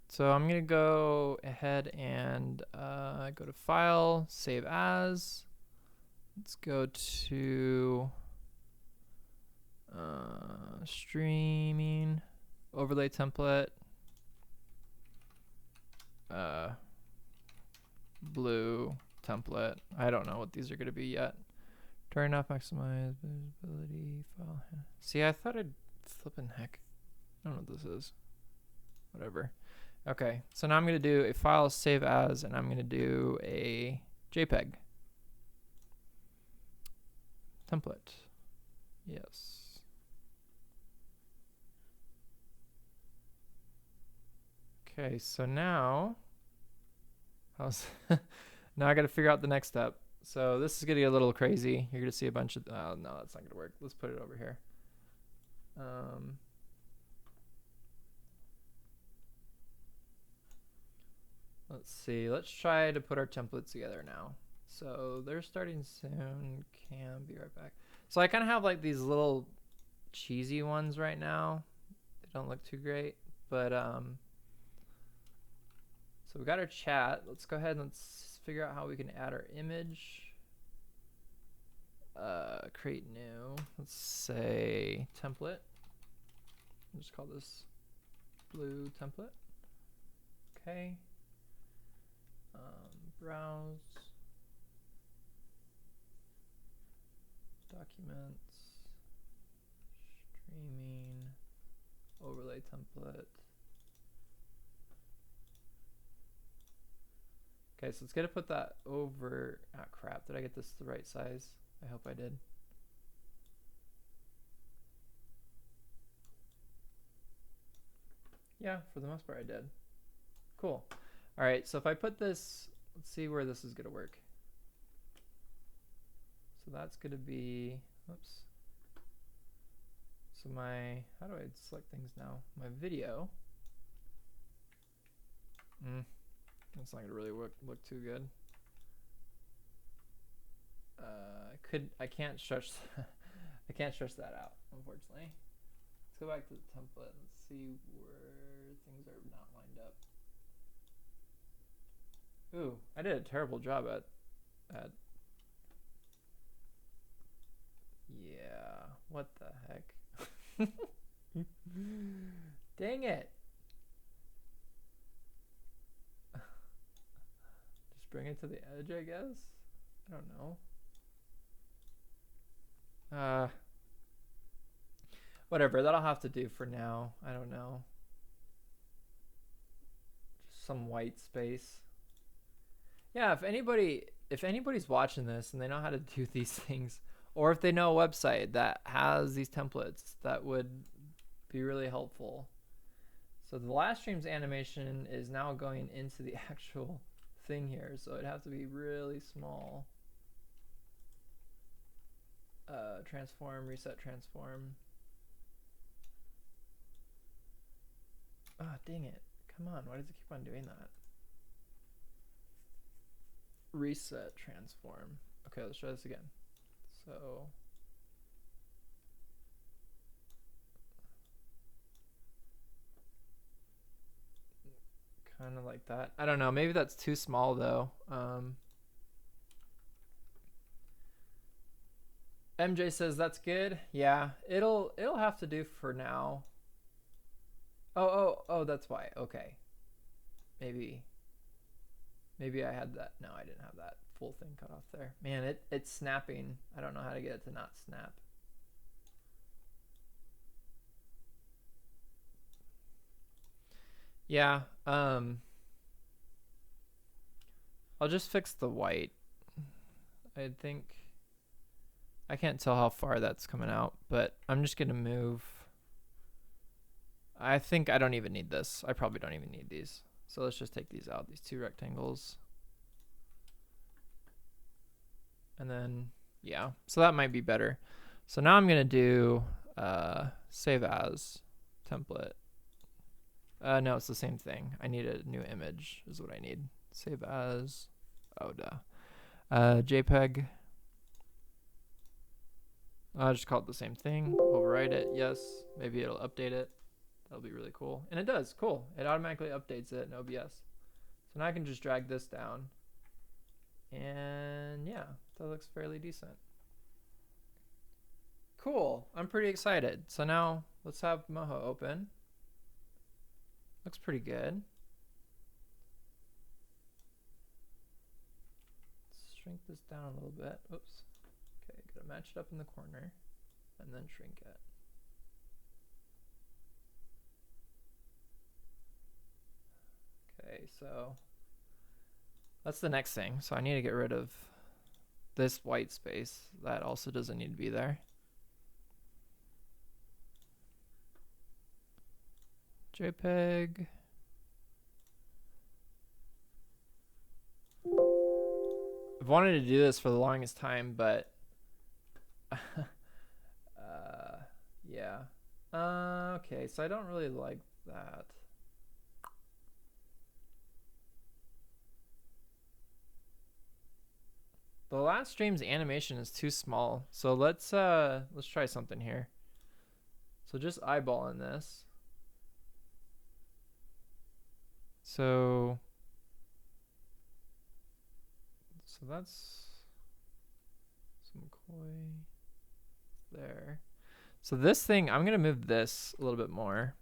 So I'm going to go ahead and go to File, Save As. Let's go to Streaming, Overlay Template, Blue Template. I don't know what these are going to be yet. Turn off maximize visibility file. See, I thought I'd flippin' heck. I don't know what this is. Whatever. Okay, so now I'm going to do a file save as, and I'm going to do a JPEG template. Yes. Okay, so now, now I got to figure out the next step. So this is getting a little crazy. You're going to see a bunch of, no, that's not going to work. Let's put it over here. Let's see. Let's try to put our templates together now. So they're starting soon. Can be right back. So I kind of have like these little cheesy ones right now. They don't look too great, but so we got our chat. Let's go ahead and let's figure out how we can add our image. Create new. Let's say template. I'll just call this blue template. Okay. Browse. Documents. Streaming. Overlay template. Okay, so it's gonna put that over. Ah, crap. Did I get this the right size? I hope I did. Yeah, for the most part I did. Cool. All right, so if I put this, let's see where this is gonna work. So that's gonna be, oops. So my, how do I select things now? My video. That's not gonna really look too good. I can't stretch, I can't stretch that out, unfortunately. Let's go back to the template. Let's see where things are not lined up. Ooh, I did a terrible job at yeah, what the heck? Dang it. Just bring it to the edge, I guess? I don't know. Whatever, that'll have to do for now. I don't know. Just some white space. Yeah, if anybody if anybody's watching this and they know how to do these things, or if they know a website that has these templates, that would be really helpful. So the last stream's animation is now going into the actual thing here, so it'd have to be really small. Transform, reset, transform. Ah, dang it. Come on, why does it keep on doing that? Reset, transform. Okay, let's try this again. So kind of like that. I don't know, maybe that's too small though. MJ says that's good. Yeah, it'll have to do for now. Oh, that's why. Okay. Maybe I had that. No, I didn't have that full thing cut off there. Man, it's snapping. I don't know how to get it to not snap. Yeah, I'll just fix the white. I think I can't tell how far that's coming out, but I'm just gonna move. I think I don't even need this. I probably don't even need these. So let's just take these out, these two rectangles. And then, yeah, so that might be better. So now I'm gonna do save as template. No, it's the same thing. I need a new image is what I need. Save as, oh duh. JPEG. I'll just call it the same thing, overwrite it, yes. Maybe it'll update it. That'll be really cool. And it does, cool. It automatically updates it in OBS. So now I can just drag this down. And yeah, that looks fairly decent. Cool, I'm pretty excited. So now let's have Moho open. Looks pretty good. Let's shrink this down a little bit. Oops. Okay, gotta match it up in the corner and then shrink it. Okay, so that's the next thing. So I need to get rid of this white space. That also doesn't need to be there. JPEG. I've wanted to do this for the longest time, but yeah. Okay, so I don't really like that. The last stream's animation is too small, so let's try something here. So just eyeballing this. So that's some McCoy there. So this thing, I'm gonna move this a little bit more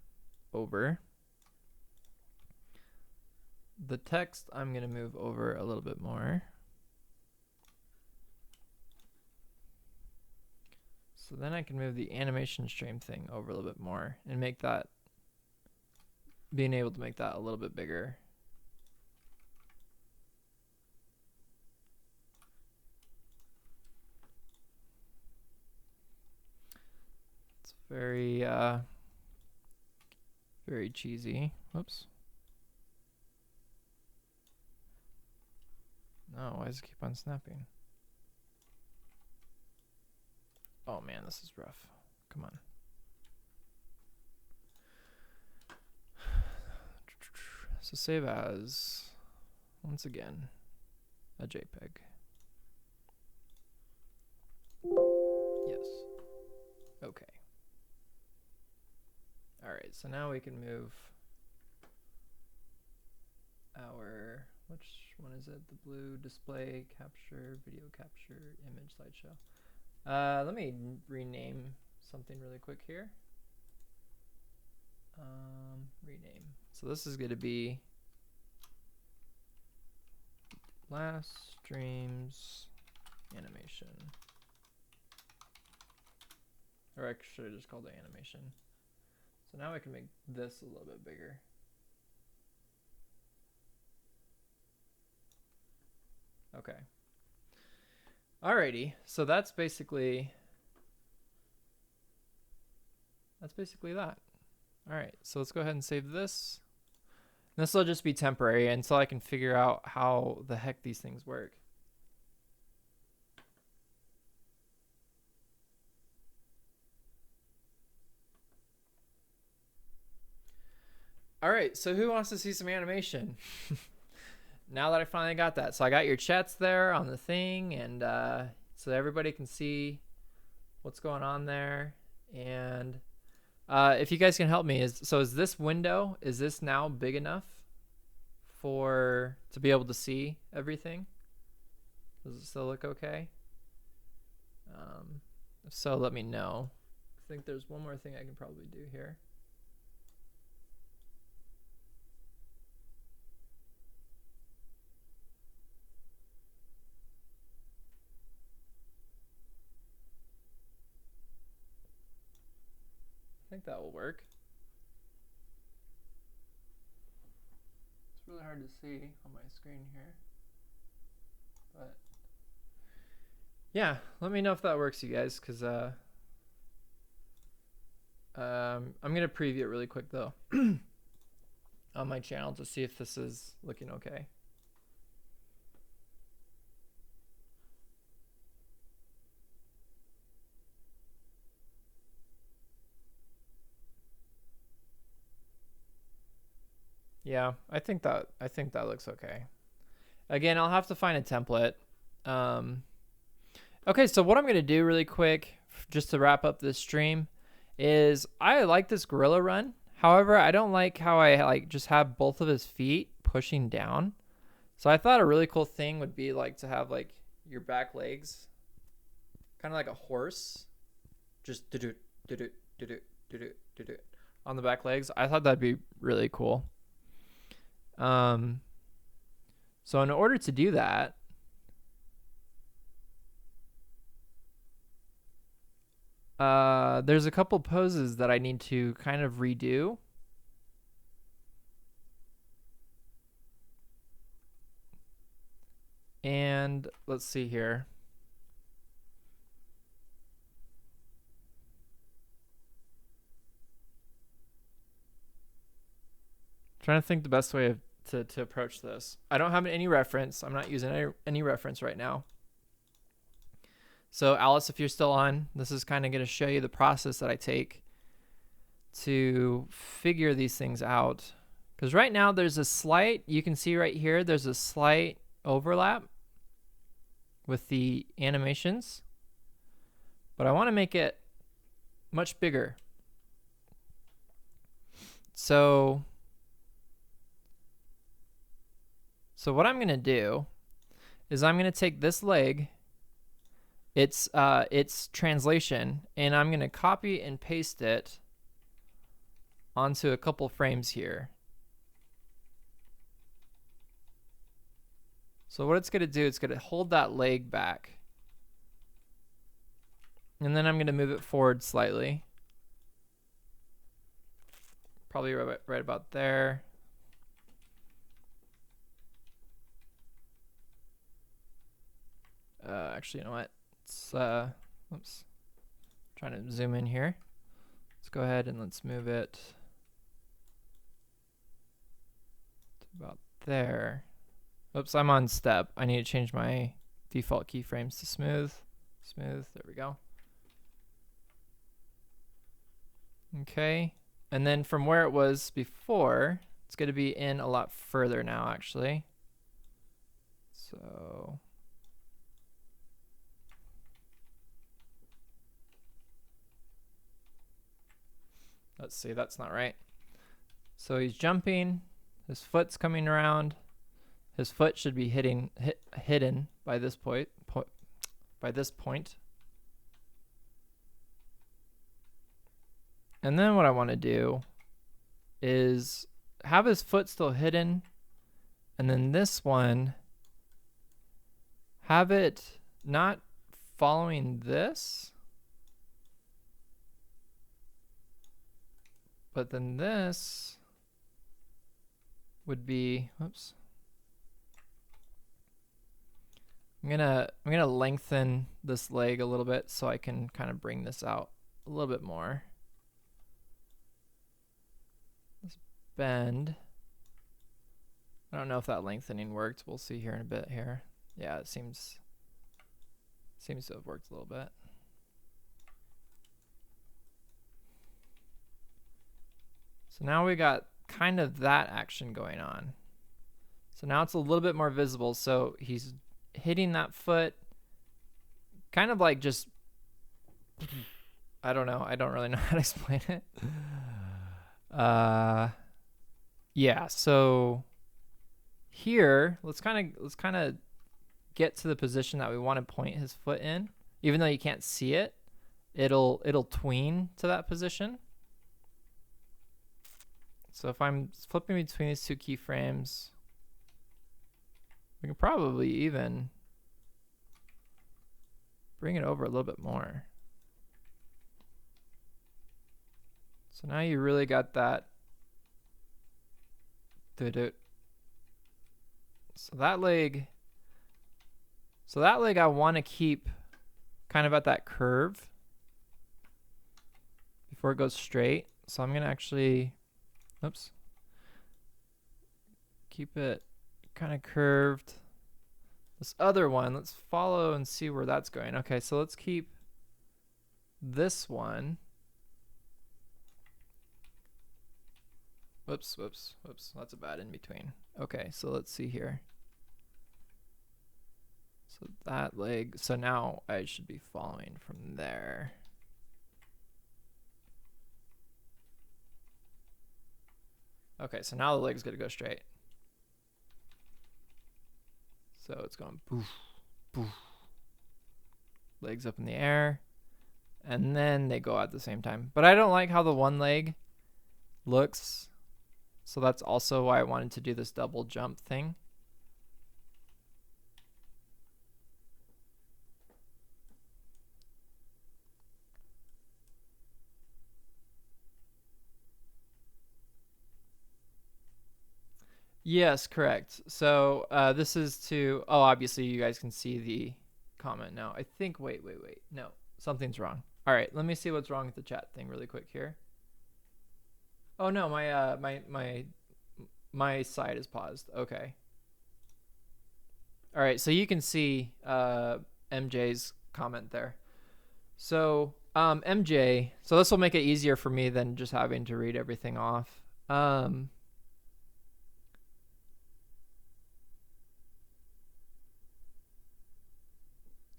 over. The text, I'm gonna move over a little bit more. So then I can move the animation stream thing over a little bit more and make that, being able to make that a little bit bigger. It's very, very cheesy. Whoops. No, why does it keep on snapping? Oh man, this is rough. Come on. So save as, once again, a JPEG. Yes. Okay. All right, so now we can move our, which one is it? The blue display capture, video capture, image slideshow. Let me rename something really quick here. Rename. So this is going to be last stream's animation. Or I should have just called it animation. So now I can make this a little bit bigger. Okay. Alrighty, so that's basically that. All right, so let's go ahead and save this. This will just be temporary until I can figure out how the heck these things work. All right, so who wants to see some animation? Now that I finally got that. So I got your chats there on the thing, and so everybody can see what's going on there. And if you guys can help me, is this window, is this now big enough to be able to see everything? Does it still look okay? If so, let me know. I think there's one more thing I can probably do here. I think that will work. It's really hard to see on my screen here, but yeah, let me know if that works, you guys, because I'm gonna preview it really quick though on my channel to see if this is looking okay. Yeah, I think that looks okay. Again, I'll have to find a template. Okay, so what I'm gonna do really quick, just to wrap up this stream, is I like this gorilla run. However, I don't like how I just have both of his feet pushing down. So I thought a really cool thing would be to have your back legs, kind of like a horse, just do on the back legs. I thought that'd be really cool. So in order to do that, there's a couple poses that I need to kind of redo. And let's see here. Trying to think the best way to approach this. I don't have any reference. I'm not using any reference right now. So Alice, if you're still on, this is kind of going to show you the process that I take to figure these things out. Because right now there's a slight, you can see right here, there's a slight overlap with the animations. But I want to make it much bigger. So what I'm going to do is I'm going to take this leg, its translation, and I'm going to copy and paste it onto a couple frames here. So what it's going to do, it's going to hold that leg back. And then I'm going to move it forward slightly. Probably right about there. Actually, you know what? It's oops. Trying to zoom in here. Let's go ahead and let's move it to about there. Oops, I'm on step. I need to change my default keyframes to smooth. Smooth, there we go. Okay, and then from where it was before, it's going to be in a lot further now, actually. So let's see, that's not right. So he's jumping, his foot's coming around. His foot should be hidden by this point. And then what I want to do is have his foot still hidden, and then this one, have it not following this, but then this would be, oops, I'm gonna lengthen this leg a little bit so I can kind of bring this out a little bit more. Let's bend. I don't know if that lengthening worked. We'll see here in a bit here. Yeah, it seems to have worked a little bit. So now we got kind of that action going on. So now it's a little bit more visible. So he's hitting that foot kind of like just, I don't know. I don't really know how to explain it. Yeah, so here, let's kind of get to the position that we want to point his foot in. Even though you can't see it, it'll tween to that position. So if I'm flipping between these two keyframes, we can probably even bring it over a little bit more. So now you really got that. So that leg I want to keep kind of at that curve before it goes straight. So I'm going to actually, oops, keep it kind of curved. This other one, let's follow and see where that's going. Okay, so let's keep this one. Whoops. That's a bad in between. Okay, so let's see here. So that leg, so now I should be following from there. Okay, so now the leg's gonna go straight. So it's going poof, poof. Legs up in the air. And then they go at the same time. But I don't like how the one leg looks. So that's also why I wanted to do this double jump thing. Yes, correct. So this is to, oh, obviously you guys can see the comment now. I think, wait. No, something's wrong. All right, let me see what's wrong with the chat thing really quick here. Oh no, my side is paused. Okay. All right, so you can see MJ's comment there. So MJ, so this will make it easier for me than just having to read everything off.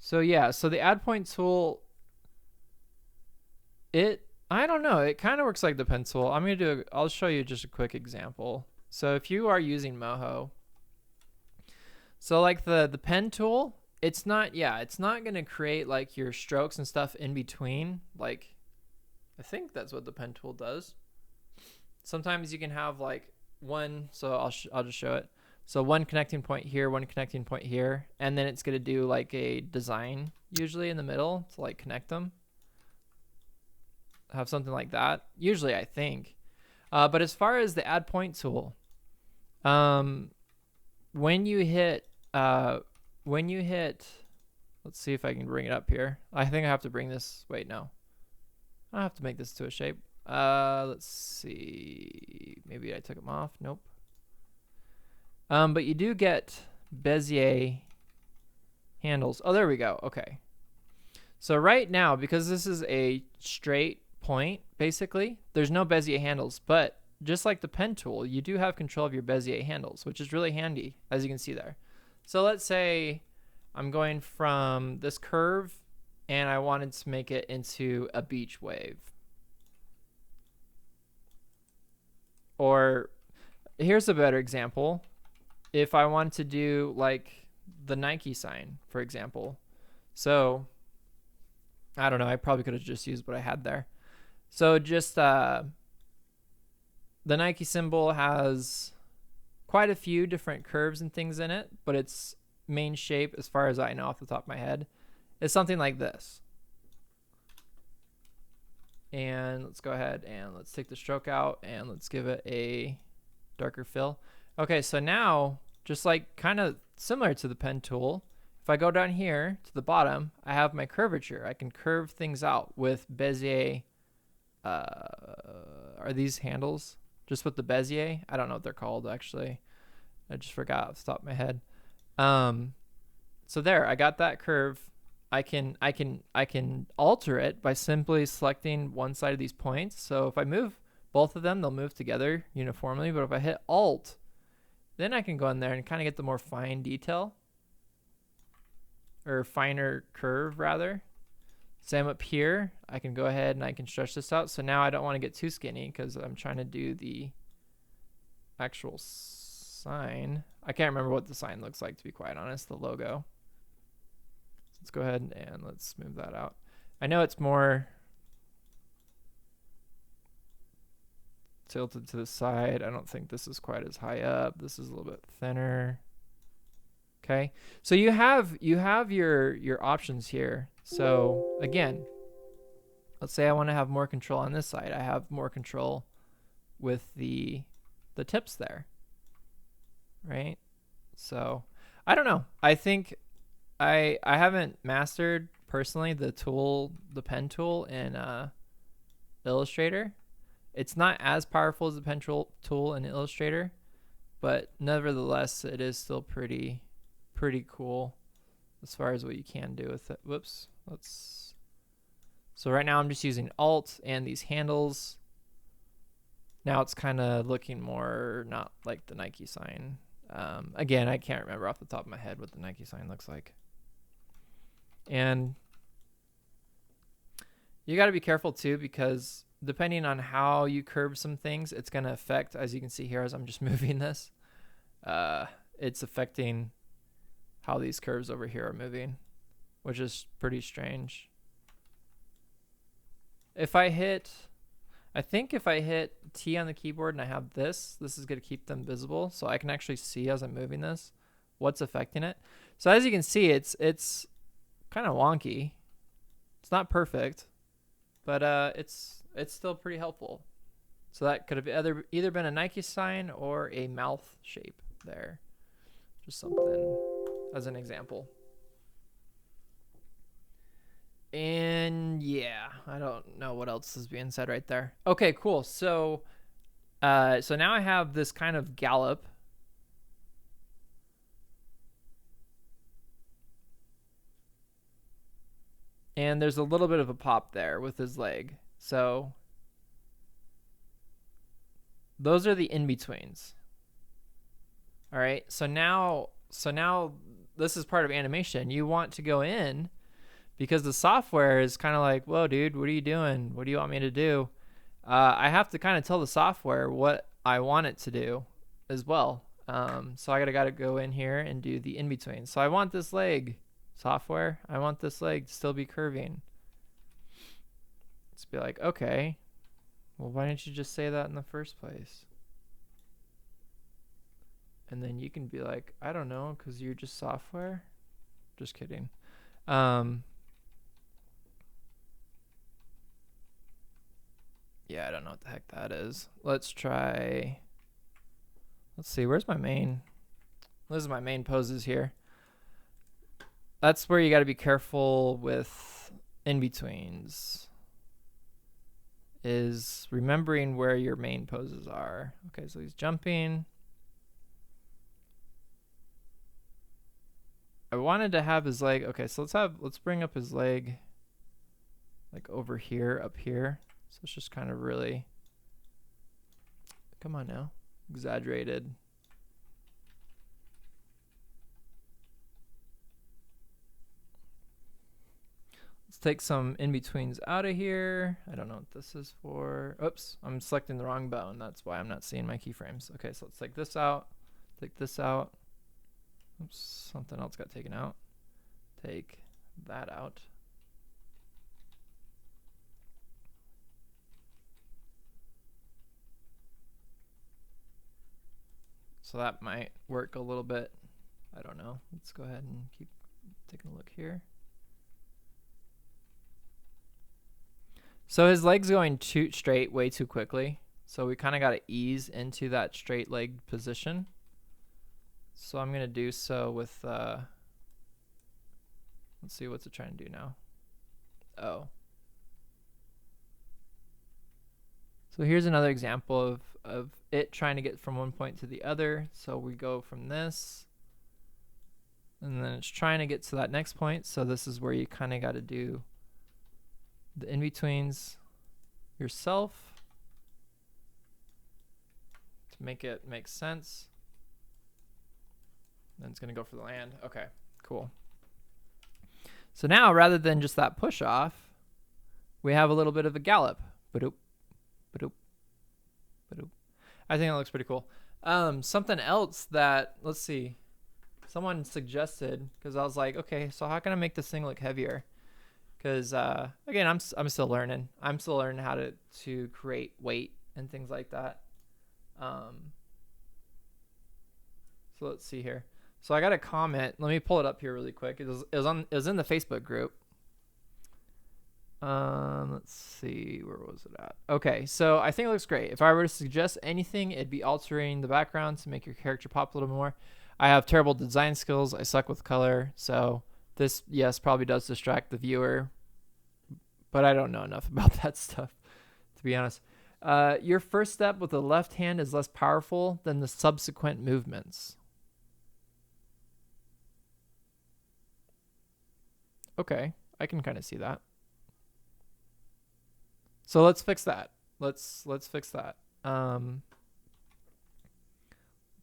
So yeah, so the add point tool, I don't know, it kind of works like the pen tool. I'll show you just a quick example. So if you are using Moho, so like the pen tool, it's not going to create like your strokes and stuff in between. Like, I think that's what the pen tool does. Sometimes you can have like one, so I'll just show it. So one connecting point here, one connecting point here, and then it's going to do like a design usually in the middle to like connect them. Have something like that, usually, I think. But as far as the add point tool, when you hit, let's see if I can bring it up here. I think I have to bring this, wait, no. I have to make this to a shape. Let's see, maybe I took them off, nope. But you do get Bezier handles. Oh, there we go. Okay. So right now, because this is a straight point, basically, there's no Bezier handles. But just like the pen tool, you do have control of your Bezier handles, which is really handy, as you can see there. So let's say I'm going from this curve, and I wanted to make it into a beach wave. Or here's a better example. If I want to do like the Nike sign, for example. So I don't know, I probably could have just used what I had there. So just the Nike symbol has quite a few different curves and things in it, but its main shape, as far as I know off the top of my head, is something like this. And let's go ahead and let's take the stroke out and let's give it a darker fill. Okay, so now, just like kind of similar to the pen tool, if I go down here to the bottom, I have my curvature. I can curve things out with Bezier. Are these handles just with the Bezier? I don't know what they're called actually. I just forgot off the top of my head. So there, I got that curve. I can alter it by simply selecting one side of these points. So if I move both of them, they'll move together uniformly. But if I hit Alt, then I can go in there and kind of get the more fine detail, or finer curve rather. Same up here. I can go ahead and I can stretch this out. So now I don't want to get too skinny because I'm trying to do the actual sign. I can't remember what the sign looks like, to be quite honest, the logo. Let's go ahead and let's move that out. I know it's more tilted to the side. I don't think this is quite as high up. This is a little bit thinner. Okay, so you have your options here. So again, let's say I want to have more control on this side. I have more control with the tips there, right? So I don't know. I think I haven't mastered personally the pen tool in Illustrator. It's not as powerful as the pen tool in Illustrator, but nevertheless, it is still pretty cool as far as what you can do with it. Whoops. So right now I'm just using Alt and these handles. Now it's kind of looking more not like the Nike sign. Again, I can't remember off the top of my head what the Nike sign looks like. And you got to be careful too, because depending on how you curve some things, it's going to affect, as you can see here as I'm just moving this, it's affecting how these curves over here are moving, which is pretty strange. I think if I hit T on the keyboard and I have this is going to keep them visible, so I can actually see as I'm moving this what's affecting it. So as you can see, it's kind of wonky. It's not perfect, but it's still pretty helpful. So that could have either been a Nike sign or a mouth shape there. Just something as an example. And yeah, I don't know what else is being said right there. Okay, cool. So now I have this kind of gallop. And there's a little bit of a pop there with his leg. So those are the in-betweens. All right, so now this is part of animation. You want to go in, because the software is kind of like, whoa, dude, what are you doing? What do you want me to do? I have to kind of tell the software what I want it to do as well. So I gotta go in here and do the in-between. So I want this leg, software. I want this leg to still be curving. Let's be like, okay, well, why didn't you just say that in the first place? And then you can be like, I don't know, because you're just software. Just kidding. Yeah, I don't know what the heck that is. Let's see, where's my main? This is my main poses here. That's where you got to be careful with in-betweens, is remembering where your main poses are. Okay, so he's jumping. I wanted to have his leg. Okay, so let's bring up his leg like over here, up here. So it's just kind of really, come on now, exaggerated. Let's take some in-betweens out of here. I don't know what this is for. Oops, I'm selecting the wrong bone. That's why I'm not seeing my keyframes. Okay, so let's take this out, take this out. Oops, something else got taken out. Take that out. So that might work a little bit. I don't know. Let's go ahead and keep taking a look here. So his leg's going too straight way too quickly. So we kind of got to ease into that straight leg position. So I'm going to do so with Let's see, what's it trying to do now? Oh. So here's another example of it trying to get from one point to the other. So we go from this, and then it's trying to get to that next point. So this is where you kind of got to do the in-betweens yourself to make it make sense. Then it's going to go for the land. Okay, cool. So now, rather than just that push off, we have a little bit of a gallop. Ba-doop, ba-doop, ba-doop. I think that looks pretty cool. Something else that, let's see, someone suggested, because I was like, okay, so how can I make this thing look heavier? Because again, I'm still learning. I'm still learning how to create weight and things like that. So let's see here. So I got a comment. Let me pull it up here really quick. It was in the Facebook group. Let's see, where was it at? Okay, so I think it looks great. If I were to suggest anything, it'd be altering the background to make your character pop a little more. I have terrible design skills. I suck with color. So this, yes, probably does distract the viewer, but I don't know enough about that stuff, to be honest. Your first step with the left hand is less powerful than the subsequent movements. Okay, I can kind of see that. So let's fix that. Let's fix that. Let's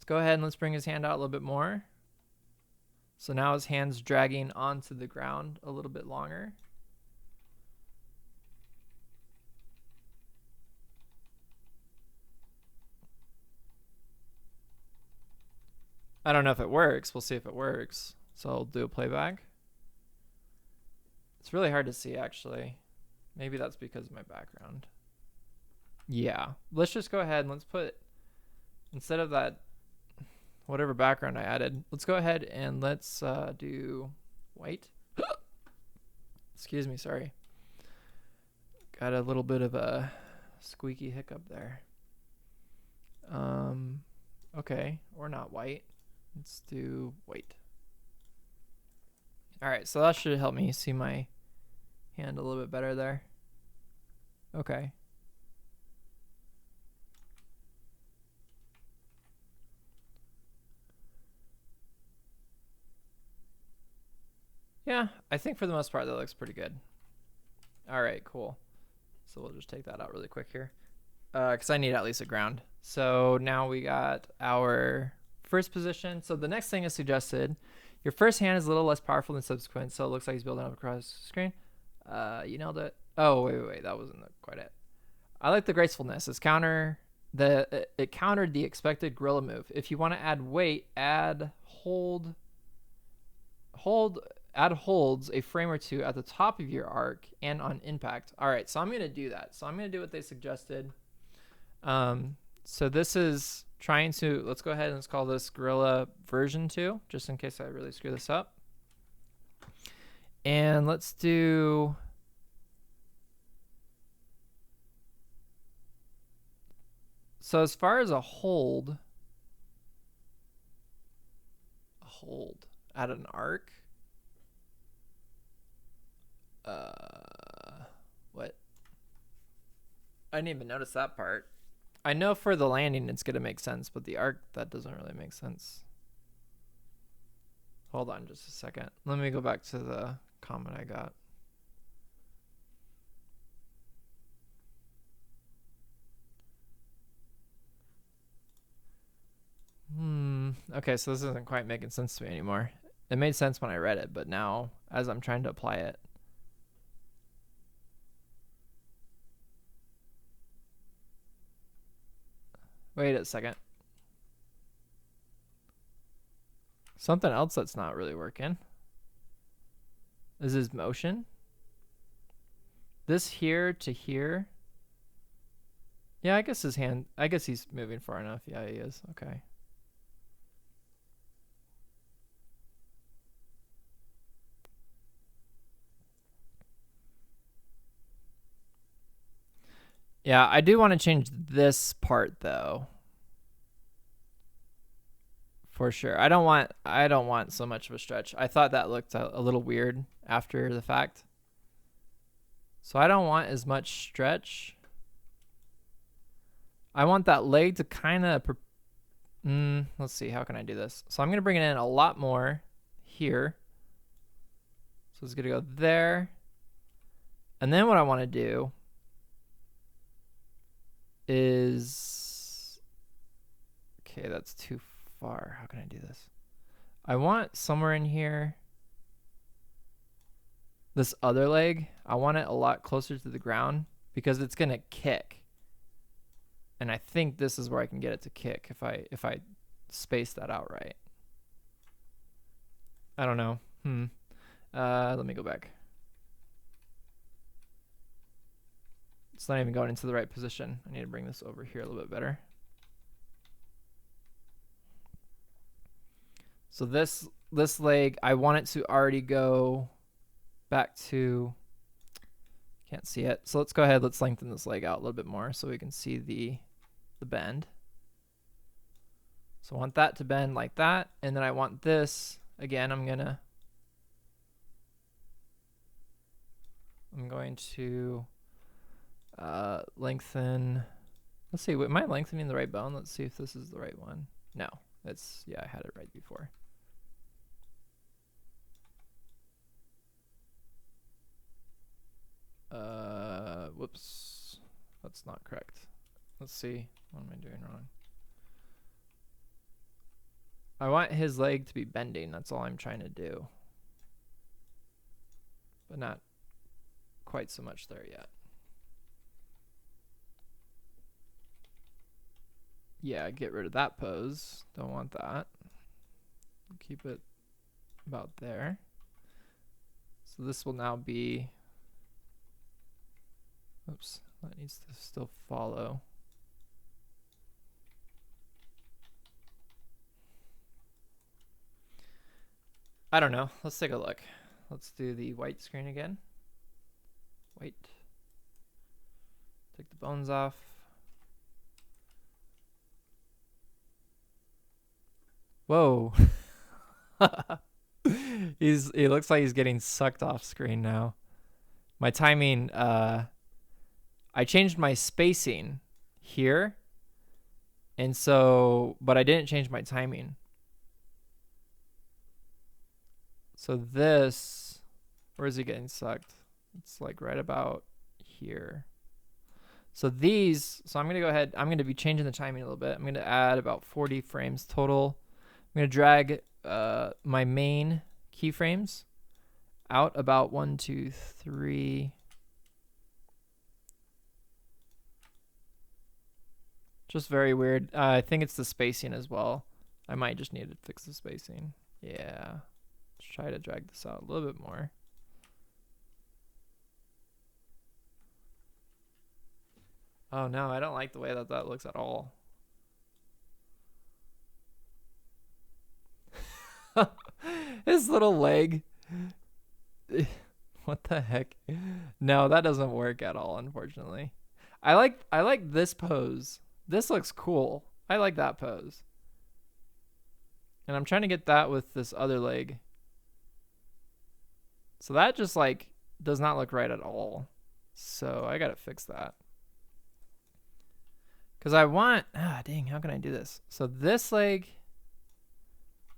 go ahead and let's bring his hand out a little bit more. So now his hand's dragging onto the ground a little bit longer. I don't know if it works. We'll see if it works. So I'll do a playback. It's really hard to see, actually. Maybe that's because of my background. Yeah. Let's just go ahead and let's put, instead of that, whatever background I added, let's go ahead and let's do white. Excuse me, sorry. Got a little bit of a squeaky hiccup there. Okay, or not white. Let's do white. All right, so that should help me see my hand a little bit better there. Okay. Yeah, I think for the most part that looks pretty good. All right, cool. So we'll just take that out really quick here, because I need at least a ground. So now we got our first position. So the next thing is suggested. Your first hand is a little less powerful than subsequent, so it looks like he's building up across the screen. You nailed it. Oh, wait, that wasn't quite it. I like the gracefulness. It countered the expected gorilla move. If you want to add weight, add holds a frame or two at the top of your arc and on impact. All right, so I'm going to do that. So I'm going to do what they suggested. So this is trying to, let's go ahead and let's call this Gorilla version 2, just in case I really screw this up. And let's do, so as far as a hold at an arc, what? I didn't even notice that part. I know for the landing it's gonna make sense, but the arc, that doesn't really make sense. Hold on just a second. Let me go back to the comment I got. Okay, so this isn't quite making sense to me anymore. It made sense when I read it, but now as I'm trying to apply it, wait a second. Something else that's not really working is his motion. This here to here. Yeah, I guess his hand, I guess he's moving far enough. Yeah, he is. Okay. Yeah, I do want to change this part though. For sure. I don't want so much of a stretch. I thought that looked a little weird after the fact. So I don't want as much stretch. I want that leg to kind of, let's see, how can I do this? So I'm going to bring it in a lot more here. So it's going to go there. And then what I want to do is, okay, that's too far. How can I do this? I want somewhere in here, this other leg, I want it a lot closer to the ground because it's going to kick. And I think this is where I can get it to kick if I space that out right. I don't know. Let me go back. It's not even going into the right position. I need to bring this over here a little bit better. So this leg, I want it to already go back to, can't see it. So let's go ahead, let's lengthen this leg out a little bit more so we can see the bend. So I want that to bend like that, and then I want this, again, I'm going to lengthen, let's see, am I lengthening the right bone? Let's see if this is the right one. No, it's, yeah, I had it right before. Whoops, that's not correct. Let's see, what am I doing wrong? I want his leg to be bending, that's all I'm trying to do. But not quite so much there yet. Yeah, get rid of that pose. Don't want that. Keep it about there. So this will now be, oops, that needs to still follow. I don't know. Let's take a look. Let's do the white screen again. White. Take the bones off. Whoa. He looks like he's getting sucked off screen now. My timing, I changed my spacing here. And so, but I didn't change my timing. So this, where is he getting sucked? It's like right about here. So these, so I'm going to go ahead, I'm going to be changing the timing a little bit. I'm going to add about 40 frames total. I'm going to drag my main keyframes out about 1, 2, 3. Just very weird. I think it's the spacing as well. I might just need to fix the spacing. Yeah. Let's try to drag this out a little bit more. Oh no, I don't like the way that that looks at all. His little leg. What the heck? No, that doesn't work at all, unfortunately. I like this pose. This looks cool. I like that pose. And I'm trying to get that with this other leg. So that just like does not look right at all. So I gotta fix that. Because I want, dang, how can I do this? So this leg,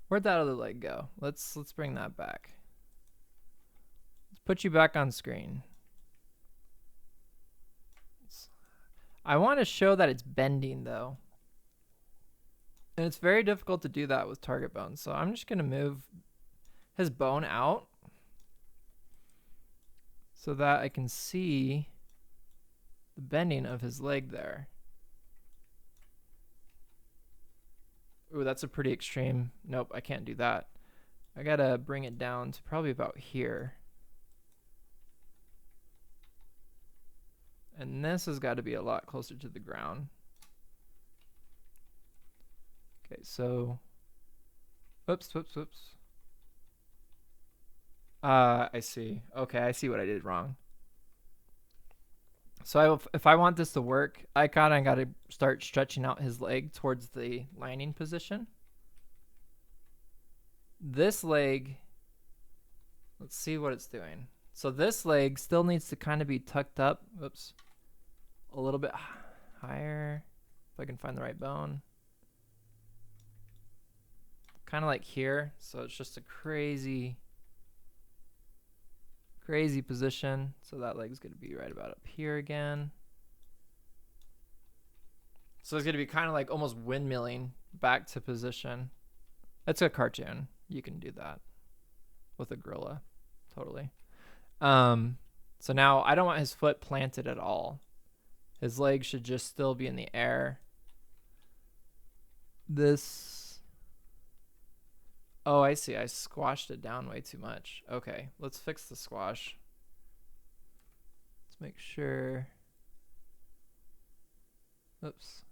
where'd that other leg go? Let's bring that back. Let's put you back on screen. I want to show that it's bending though. And it's very difficult to do that with target bones. So I'm just gonna move his bone out so that I can see the bending of his leg there. Ooh, that's a pretty extreme. Nope, I can't do that. I gotta bring it down to probably about here. And this has got to be a lot closer to the ground. Okay, so, whoops. I see. Okay, I see what I did wrong. So if I want this to work, I kind of got to start stretching out his leg towards the lining position. This leg, Let's see what it's doing. So this leg still needs to kind of be tucked up. Oops. A little bit higher. If I can find the right bone. Kind of like here. So it's just a crazy position. So that leg's going to be right about up here again. So it's going to be kind of like almost windmilling back to position. It's a cartoon. You can do that with a gorilla. Totally. So now I don't want his foot planted at all. His legs should just still be in the air. This. Oh, I see. I squashed it down way too much. Okay, let's fix the squash. Let's make sure. Oops.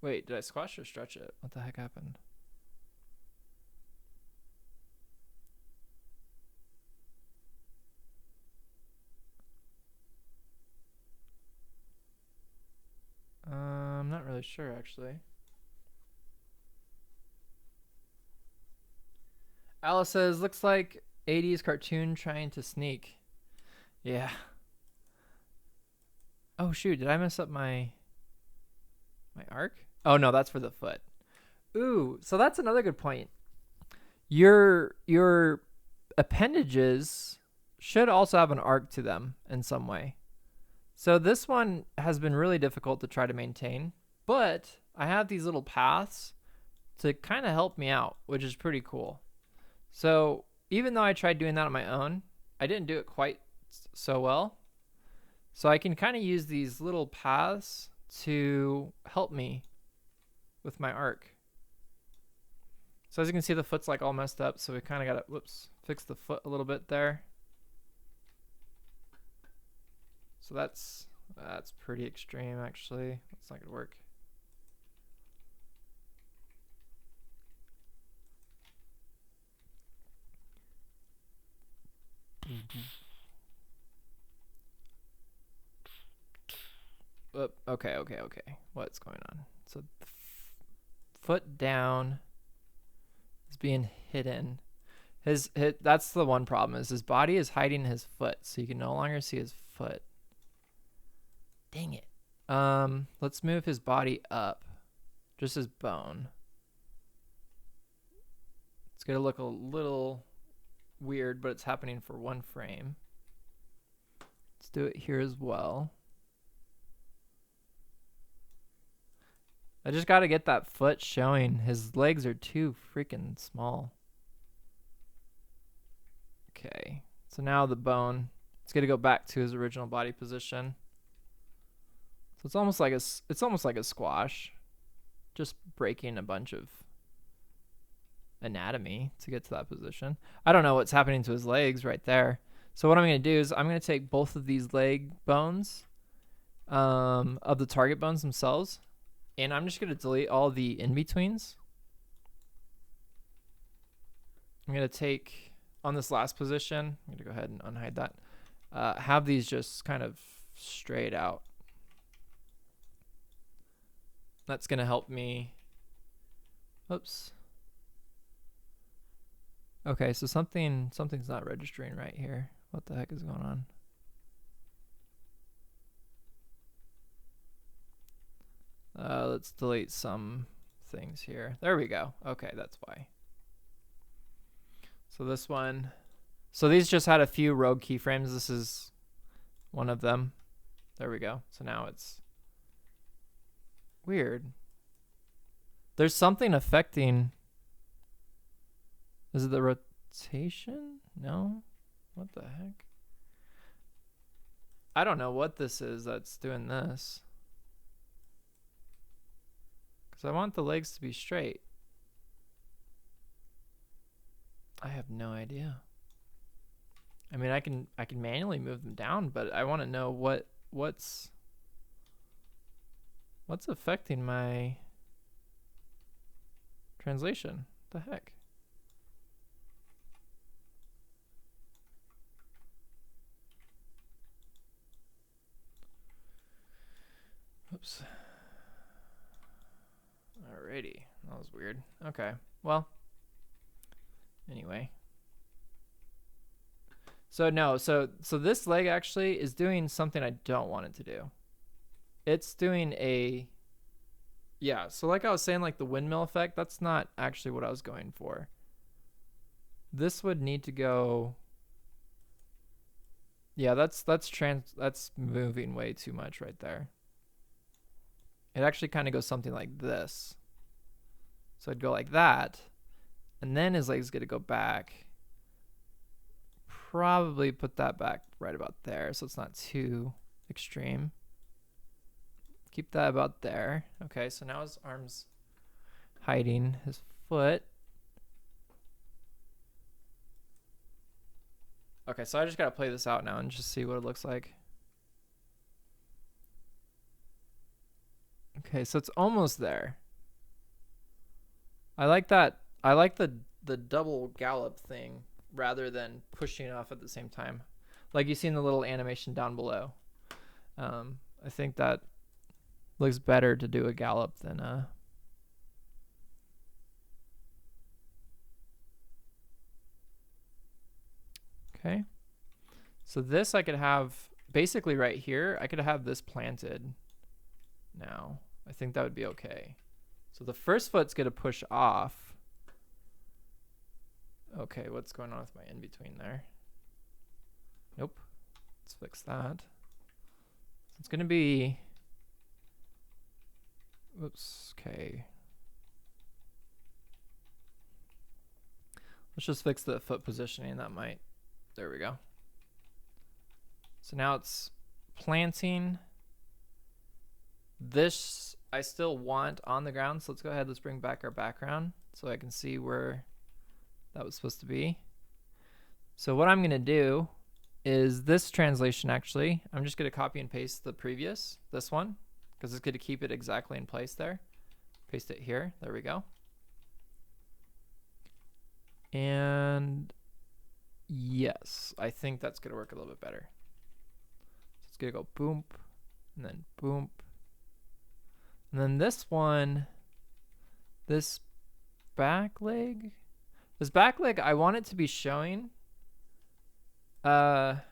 Wait, did I squash or stretch it? What the heck happened? I'm not really sure, actually. Alice says, looks like 80s cartoon trying to sneak. Yeah. Oh, shoot. Did I mess up my arc? Oh, no, that's for the foot. Ooh, so that's another good point. Your appendages should also have an arc to them in some way. So this one has been really difficult to try to maintain, but I have these little paths to kind of help me out, which is pretty cool. So even though I tried doing that on my own, I didn't do it quite so well. So I can kind of use these little paths to help me with my arc. So as you can see, the foot's like all messed up. So we kind of got to, fix the foot a little bit there. So that's pretty extreme, actually. That's not gonna work. Okay. What's going on? So foot down is being hidden. That's the one problem, is his body is hiding his foot, so you can no longer see his foot. Dang it. Let's move his body up. Just his bone. It's gonna look a little weird, but it's happening for one frame. Let's do it here as well. I just gotta get that foot showing. His legs are too freaking small. Okay, so now the bone, it's gonna go back to his original body position. So it's almost like a squash, just breaking a bunch of anatomy to get to that position. I don't know what's happening to his legs right there. So what I'm going to do is I'm going to take both of these leg bones of the target bones themselves, and I'm just going to delete all the in-betweens. I'm going to take, on this last position, I'm going to go ahead and unhide that, have these just kind of straight out. That's going to help me. Oops. Okay, so something's not registering right here. What the heck is going on? Let's delete some things here. There we go. Okay, that's why. So this one. So these just had a few rogue keyframes. This is one of them. There we go. So now it's weird. There's something affecting. Is it the rotation? No? What the heck? I don't know what this is that's doing this. Because I want the legs to be straight. I have no idea. I mean, I can manually move them down, but I want to know what's affecting my translation. What the heck? Oops. Alrighty. That was weird. Okay. Well. Anyway. So no, so this leg actually is doing something I don't want it to do. It's doing a, yeah, so like I was saying, like the windmill effect, that's not actually what I was going for. This would need to go, yeah, that's moving way too much right there. It actually kind of goes something like this. So I'd go like that, and then his leg's gonna go back. Probably put that back right about there so it's not too extreme. Keep that about there. Okay, so now his arm's hiding his foot. Okay, so I just gotta play this out now and just see what it looks like. Okay, so it's almost there. I like that. I like the double gallop thing rather than pushing off at the same time. Like you see in the little animation down below. I think that looks better to do a gallop than a... Okay. So this I could have basically right here. I could have this planted now. I think that would be okay. So the first foot's going to push off. Okay, what's going on with my in-between there? Nope. Let's fix that. So it's going to be... Whoops, okay. Let's just fix the foot positioning. That might... There we go. So now it's planting. This I still want on the ground, so let's go ahead. Let's bring back our background so I can see where that was supposed to be. So what I'm going to do is this translation actually, I'm just going to copy and paste the previous, this one, because it's going to keep it exactly in place there. Paste it here. There we go. And yes, I think that's going to work a little bit better. So it's going to go boom, and then boom. And then this one, this back leg, I want it to be showing at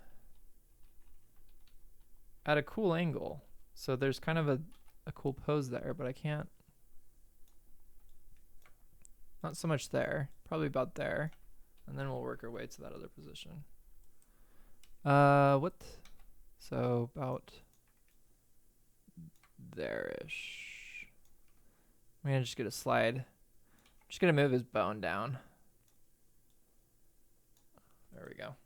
a cool angle. So there's kind of a cool pose there, but I can't. Not so much there, probably about there. And then we'll work our way to that other position. What? So about there-ish. I'm gonna just get a slide. Just gonna move his bone down. There we go.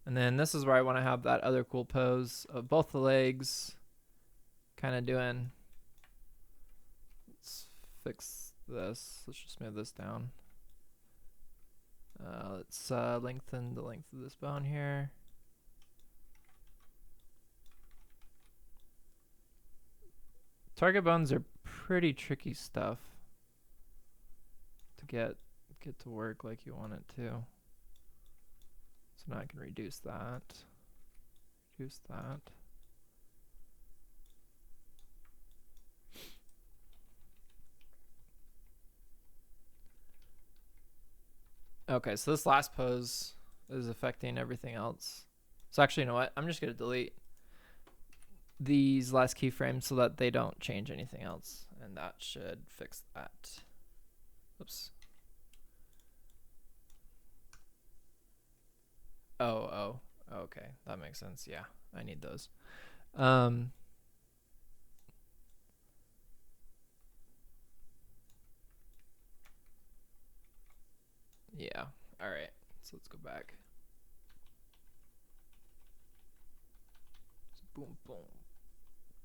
And then this is where I want to have that other cool pose of both the legs kind of doing. Let's fix this. Let's just move this down. Let's lengthen the length of this bone here. Target bones are pretty tricky stuff to get to work like you want it to. So now I can reduce that. Reduce that. Okay, so this last pose is affecting everything else. So actually, you know what? I'm just going to delete these last keyframes so that they don't change anything else. And that should fix that. Oops. Oh, okay. That makes sense. Yeah, I need those. Yeah, all right. So let's go back. So boom, boom.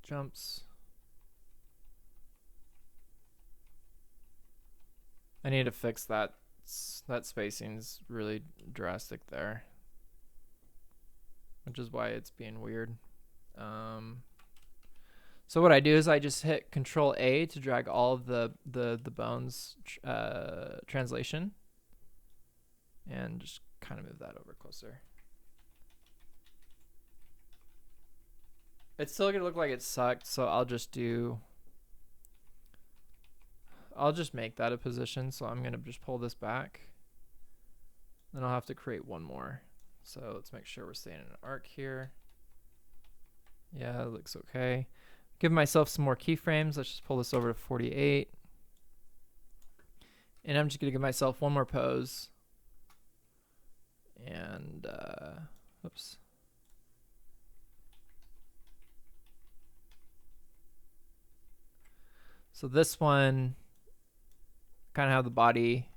Jumps. I need to fix that. That spacing's really drastic there, which is why it's being weird. So what I do is I just hit Control A to drag all of the bones translation, and just kind of move that over closer. It's still gonna look like it sucked, so I'll just make that a position. So I'm gonna just pull this back. Then I'll have to create one more. So let's make sure we're staying in an arc here. Yeah, it looks okay. Give myself some more keyframes. Let's just pull this over to 48. And I'm just gonna give myself one more pose. And oops. So this one kind of have the body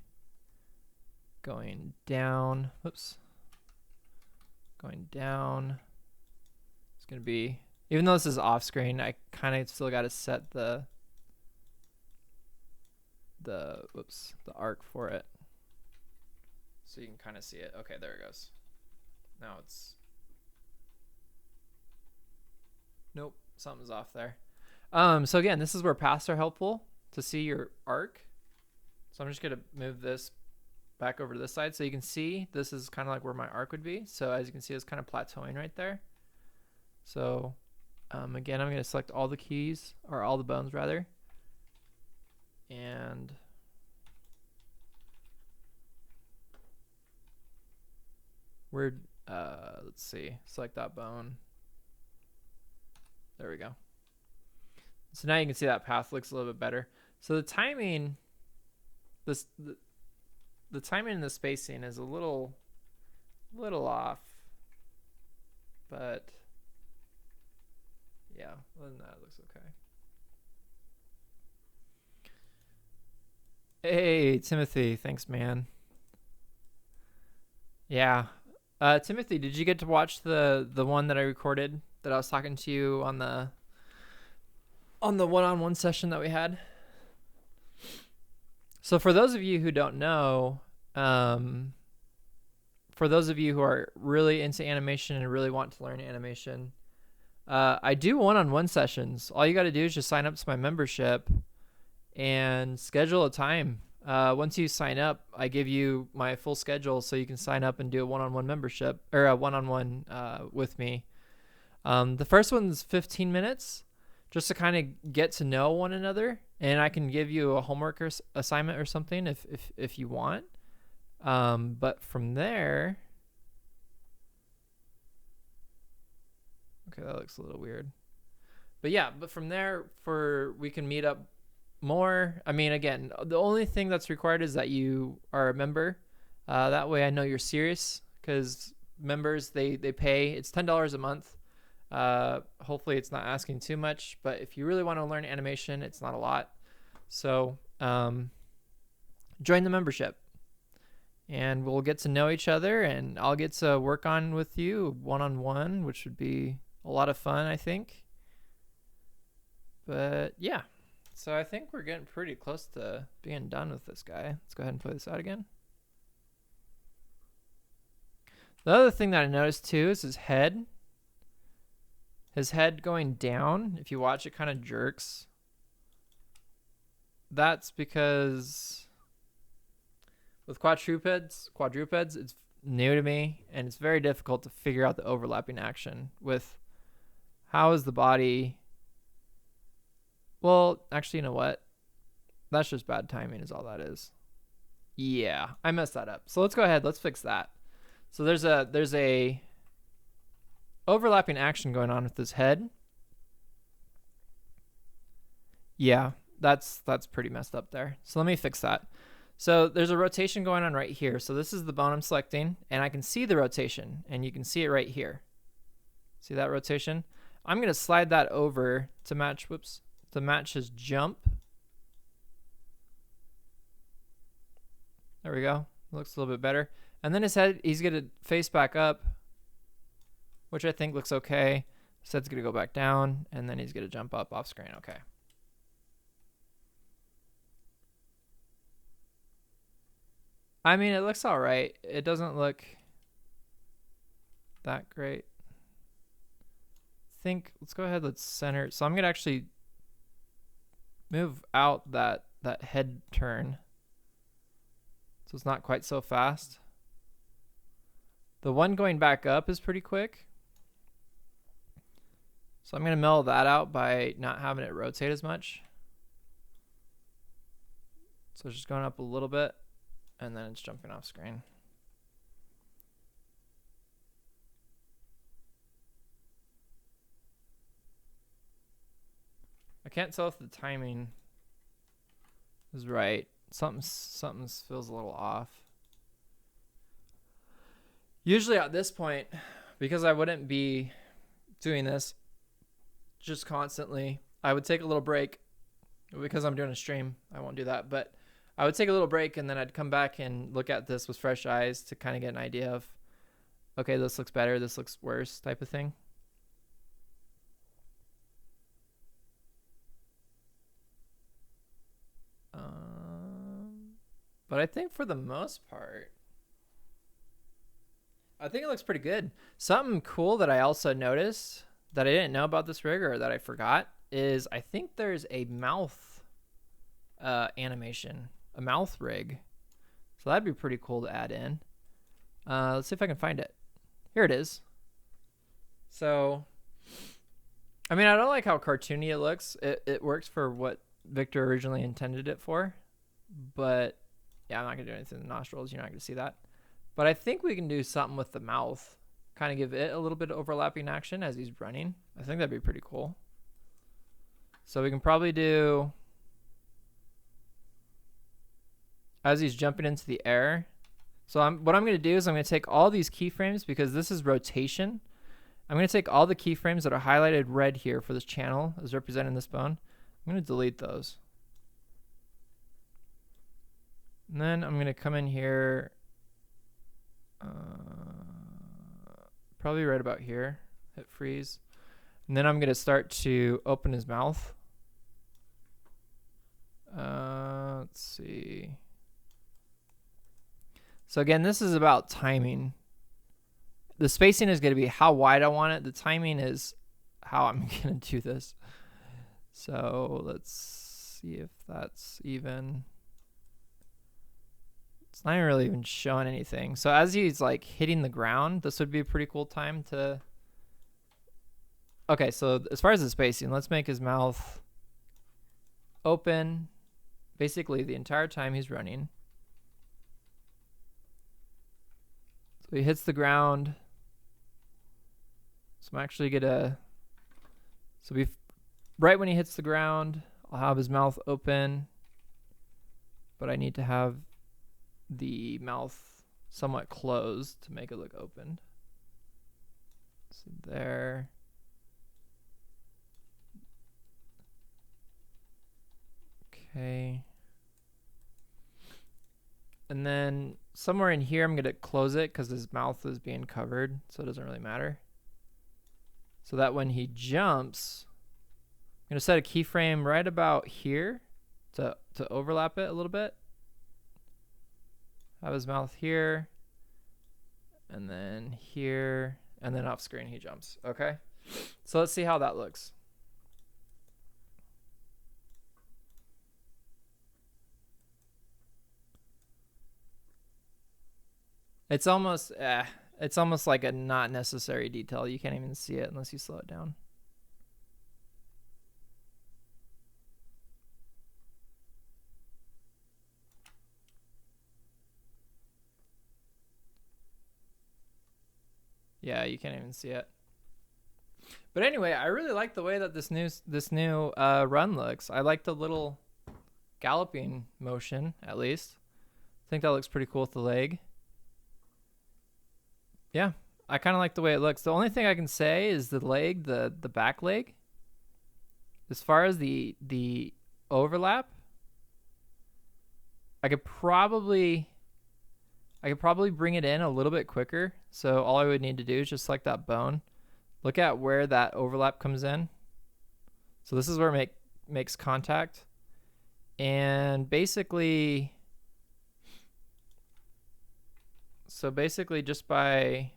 going down. Whoops. Going down. It's gonna be, even though this is off screen, I kind of still got to set the arc for it, so you can kind of see it. Okay, there it goes. Now it's, nope, something's off there. So again, this is where paths are helpful to see your arc. So I'm just gonna move this back over to this side so you can see this is kind of like where my arc would be. So as you can see, it's kind of plateauing right there. So again, I'm gonna select all the keys, or all the bones rather, and we're let's see, select that bone. There we go. So now you can see that path looks a little bit better. So the timing, the timing and the spacing is a little off, but yeah, other than that, it looks okay. Hey, Timothy, thanks, man. Yeah. Timothy, did you get to watch the one that I recorded that I was talking to you on the one-on-one session that we had? So for those of you who don't know, for those of you who are really into animation and really want to learn animation, I do one-on-one sessions. All you got to do is just sign up to my membership and schedule a time. Once you sign up, I give you my full schedule so you can sign up and do a one-on-one membership, or a one-on-one with me. The first one's 15 minutes just to kind of get to know one another, and I can give you a homework or assignment or something if you want. But from there, okay, that looks a little weird. But yeah, but from there, we can meet up more. I mean, again, the only thing that's required is that you are a member. That way I know you're serious, because members, they pay. It's $10 a month. Hopefully it's not asking too much, but if you really want to learn animation, it's not a lot. So join the membership, and we'll get to know each other, and I'll get to work on with you one-on-one, which would be a lot of fun, I think. But yeah, so I think we're getting pretty close to being done with this guy. Let's go ahead and play this out again. The other thing that I noticed too is his head. His head going down, if you watch, it kind of jerks. That's because with quadrupeds, it's new to me, and it's very difficult to figure out the overlapping action with how is the body. Well, actually, you know what? That's just bad timing is all that is. Yeah, I messed that up. So let's go ahead. Let's fix that. So there's a overlapping action going on with his head. Yeah, that's pretty messed up there. So let me fix that. So there's a rotation going on right here. So this is the bone I'm selecting, and I can see the rotation, and you can see it right here. See that rotation? I'm going to slide that over to match, to match his jump. There we go. Looks a little bit better. And then his head, he's going to face back up, which I think looks okay. His head's going to go back down, and then he's going to jump up off screen. Okay. I mean, it looks all right. It doesn't look that great. Let's go ahead, let's center. So I'm going to actually move out that head turn, so it's not quite so fast. The one going back up is pretty quick. So I'm going to mellow that out by not having it rotate as much. So it's just going up a little bit, and then it's jumping off screen. I can't tell if the timing is right. Something feels a little off. Usually at this point, because I wouldn't be doing this just constantly, I would take a little break. Because I'm doing a stream, I won't do that, but I would take a little break and then I'd come back and look at this with fresh eyes to kind of get an idea of, okay, this looks better, this looks worse type of thing. But I think for the most part, I think it looks pretty good. Something cool that I also noticed that I didn't know about this rig, or that I forgot, is I think there's a mouth animation, a mouth rig. So that'd be pretty cool to add in. Let's see if I can find it. Here it is. So, I mean, I don't like how cartoony it looks. It works for what Victor originally intended it for. But, yeah, I'm not going to do anything with the nostrils. You're not going to see that. But I think we can do something with the mouth. Kind of give it a little bit of overlapping action as he's running. I think that'd be pretty cool. So we can probably do, as he's jumping into the air. So what I'm going to do is I'm going to take all these keyframes, because this is rotation. I'm going to take all the keyframes that are highlighted red here for this channel as representing this bone. I'm going to delete those. And then I'm going to come in here, probably right about here, hit freeze. And then I'm going to start to open his mouth. Let's see. So again, this is about timing. The spacing is going to be how wide I want it. The timing is how I'm going to do this. So let's see if that's even. It's not really even showing anything. So as he's like hitting the ground, this would be a pretty cool time to. Okay, so as far as the spacing, let's make his mouth open basically the entire time he's running. So he hits the ground. So I'm actually gonna, right when he hits the ground, I'll have his mouth open, but I need to have the mouth somewhat closed to make it look open. So there. Okay. And then somewhere in here, I'm going to close it because his mouth is being covered, so it doesn't really matter. So that when he jumps, I'm going to set a keyframe right about here to overlap it a little bit. Have his mouth here, and then here, and then off screen he jumps. Okay? So let's see how that looks. It's almost like a not necessary detail. You can't even see it unless you slow it down. Yeah, you can't even see it. But anyway, I really like the way that this new run looks. I like the little galloping motion, at least. I think that looks pretty cool with the leg. Yeah, I kind of like the way it looks. The only thing I can say is the leg, the back leg. As far as the overlap, I could probably bring it in a little bit quicker. So all I would need to do is just select that bone. Look at where that overlap comes in. So this is where it makes contact. And basically, just by,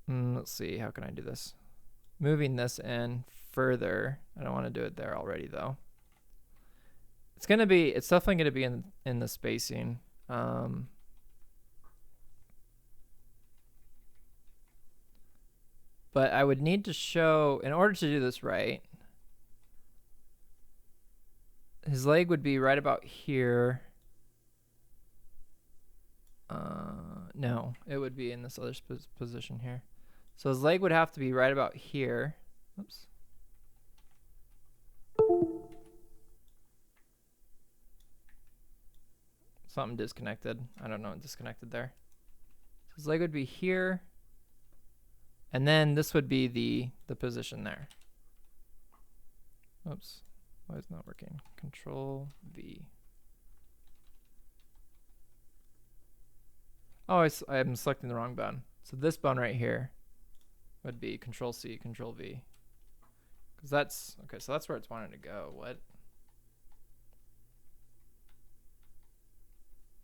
let's see, how can I do this? Moving this in further. I don't want to do it there already though. It's definitely going to be in the spacing. But I would need to show, in order to do this right, his leg would be right about here. No, it would be in this other position here. So his leg would have to be right about here. Oops. Something disconnected. I don't know what disconnected there. So his leg would be here. And then this would be the position there. Oops. Why is it not working? Control V. Oh, I'm selecting the wrong bone. So this bone right here would be Control C, Control V. Because that's, okay, so that's where it's wanting to go. What?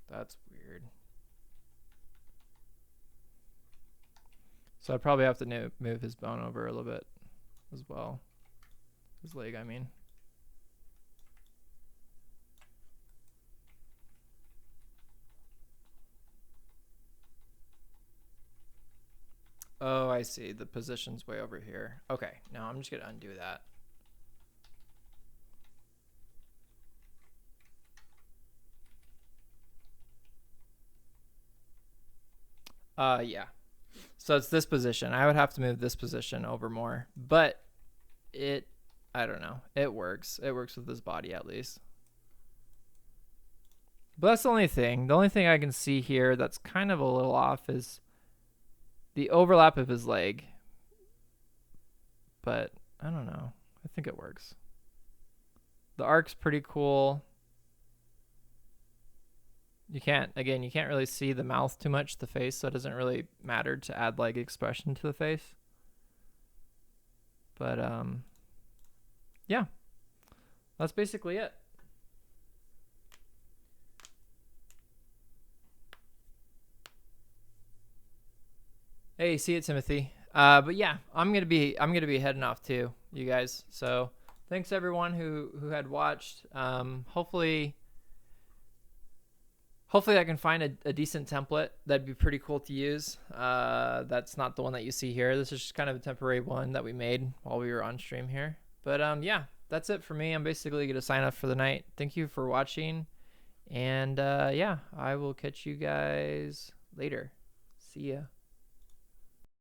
That's weird. So I'd probably have to move his bone over a little bit as well. His leg, I mean. Oh, I see. The position's way over here. Okay, now I'm just going to undo that. Yeah. So it's this position. I would have to move this position over more. But I don't know. It works. It works with his body at least. But that's the only thing. The only thing I can see here that's kind of a little off is the overlap of his leg. But I don't know. I think it works. The arc's pretty cool. You can't really see the mouth too much, the face, so it doesn't really matter to add leg expression to the face. But yeah, that's basically it. Hey, see it, Timothy. But yeah, I'm gonna be heading off too, you guys. So thanks everyone who had watched. Hopefully I can find a decent template that'd be pretty cool to use. That's not the one that you see here. This is just kind of a temporary one that we made while we were on stream here. But yeah, that's it for me. I'm basically gonna sign off for the night. Thank you for watching, and yeah, I will catch you guys later. See ya.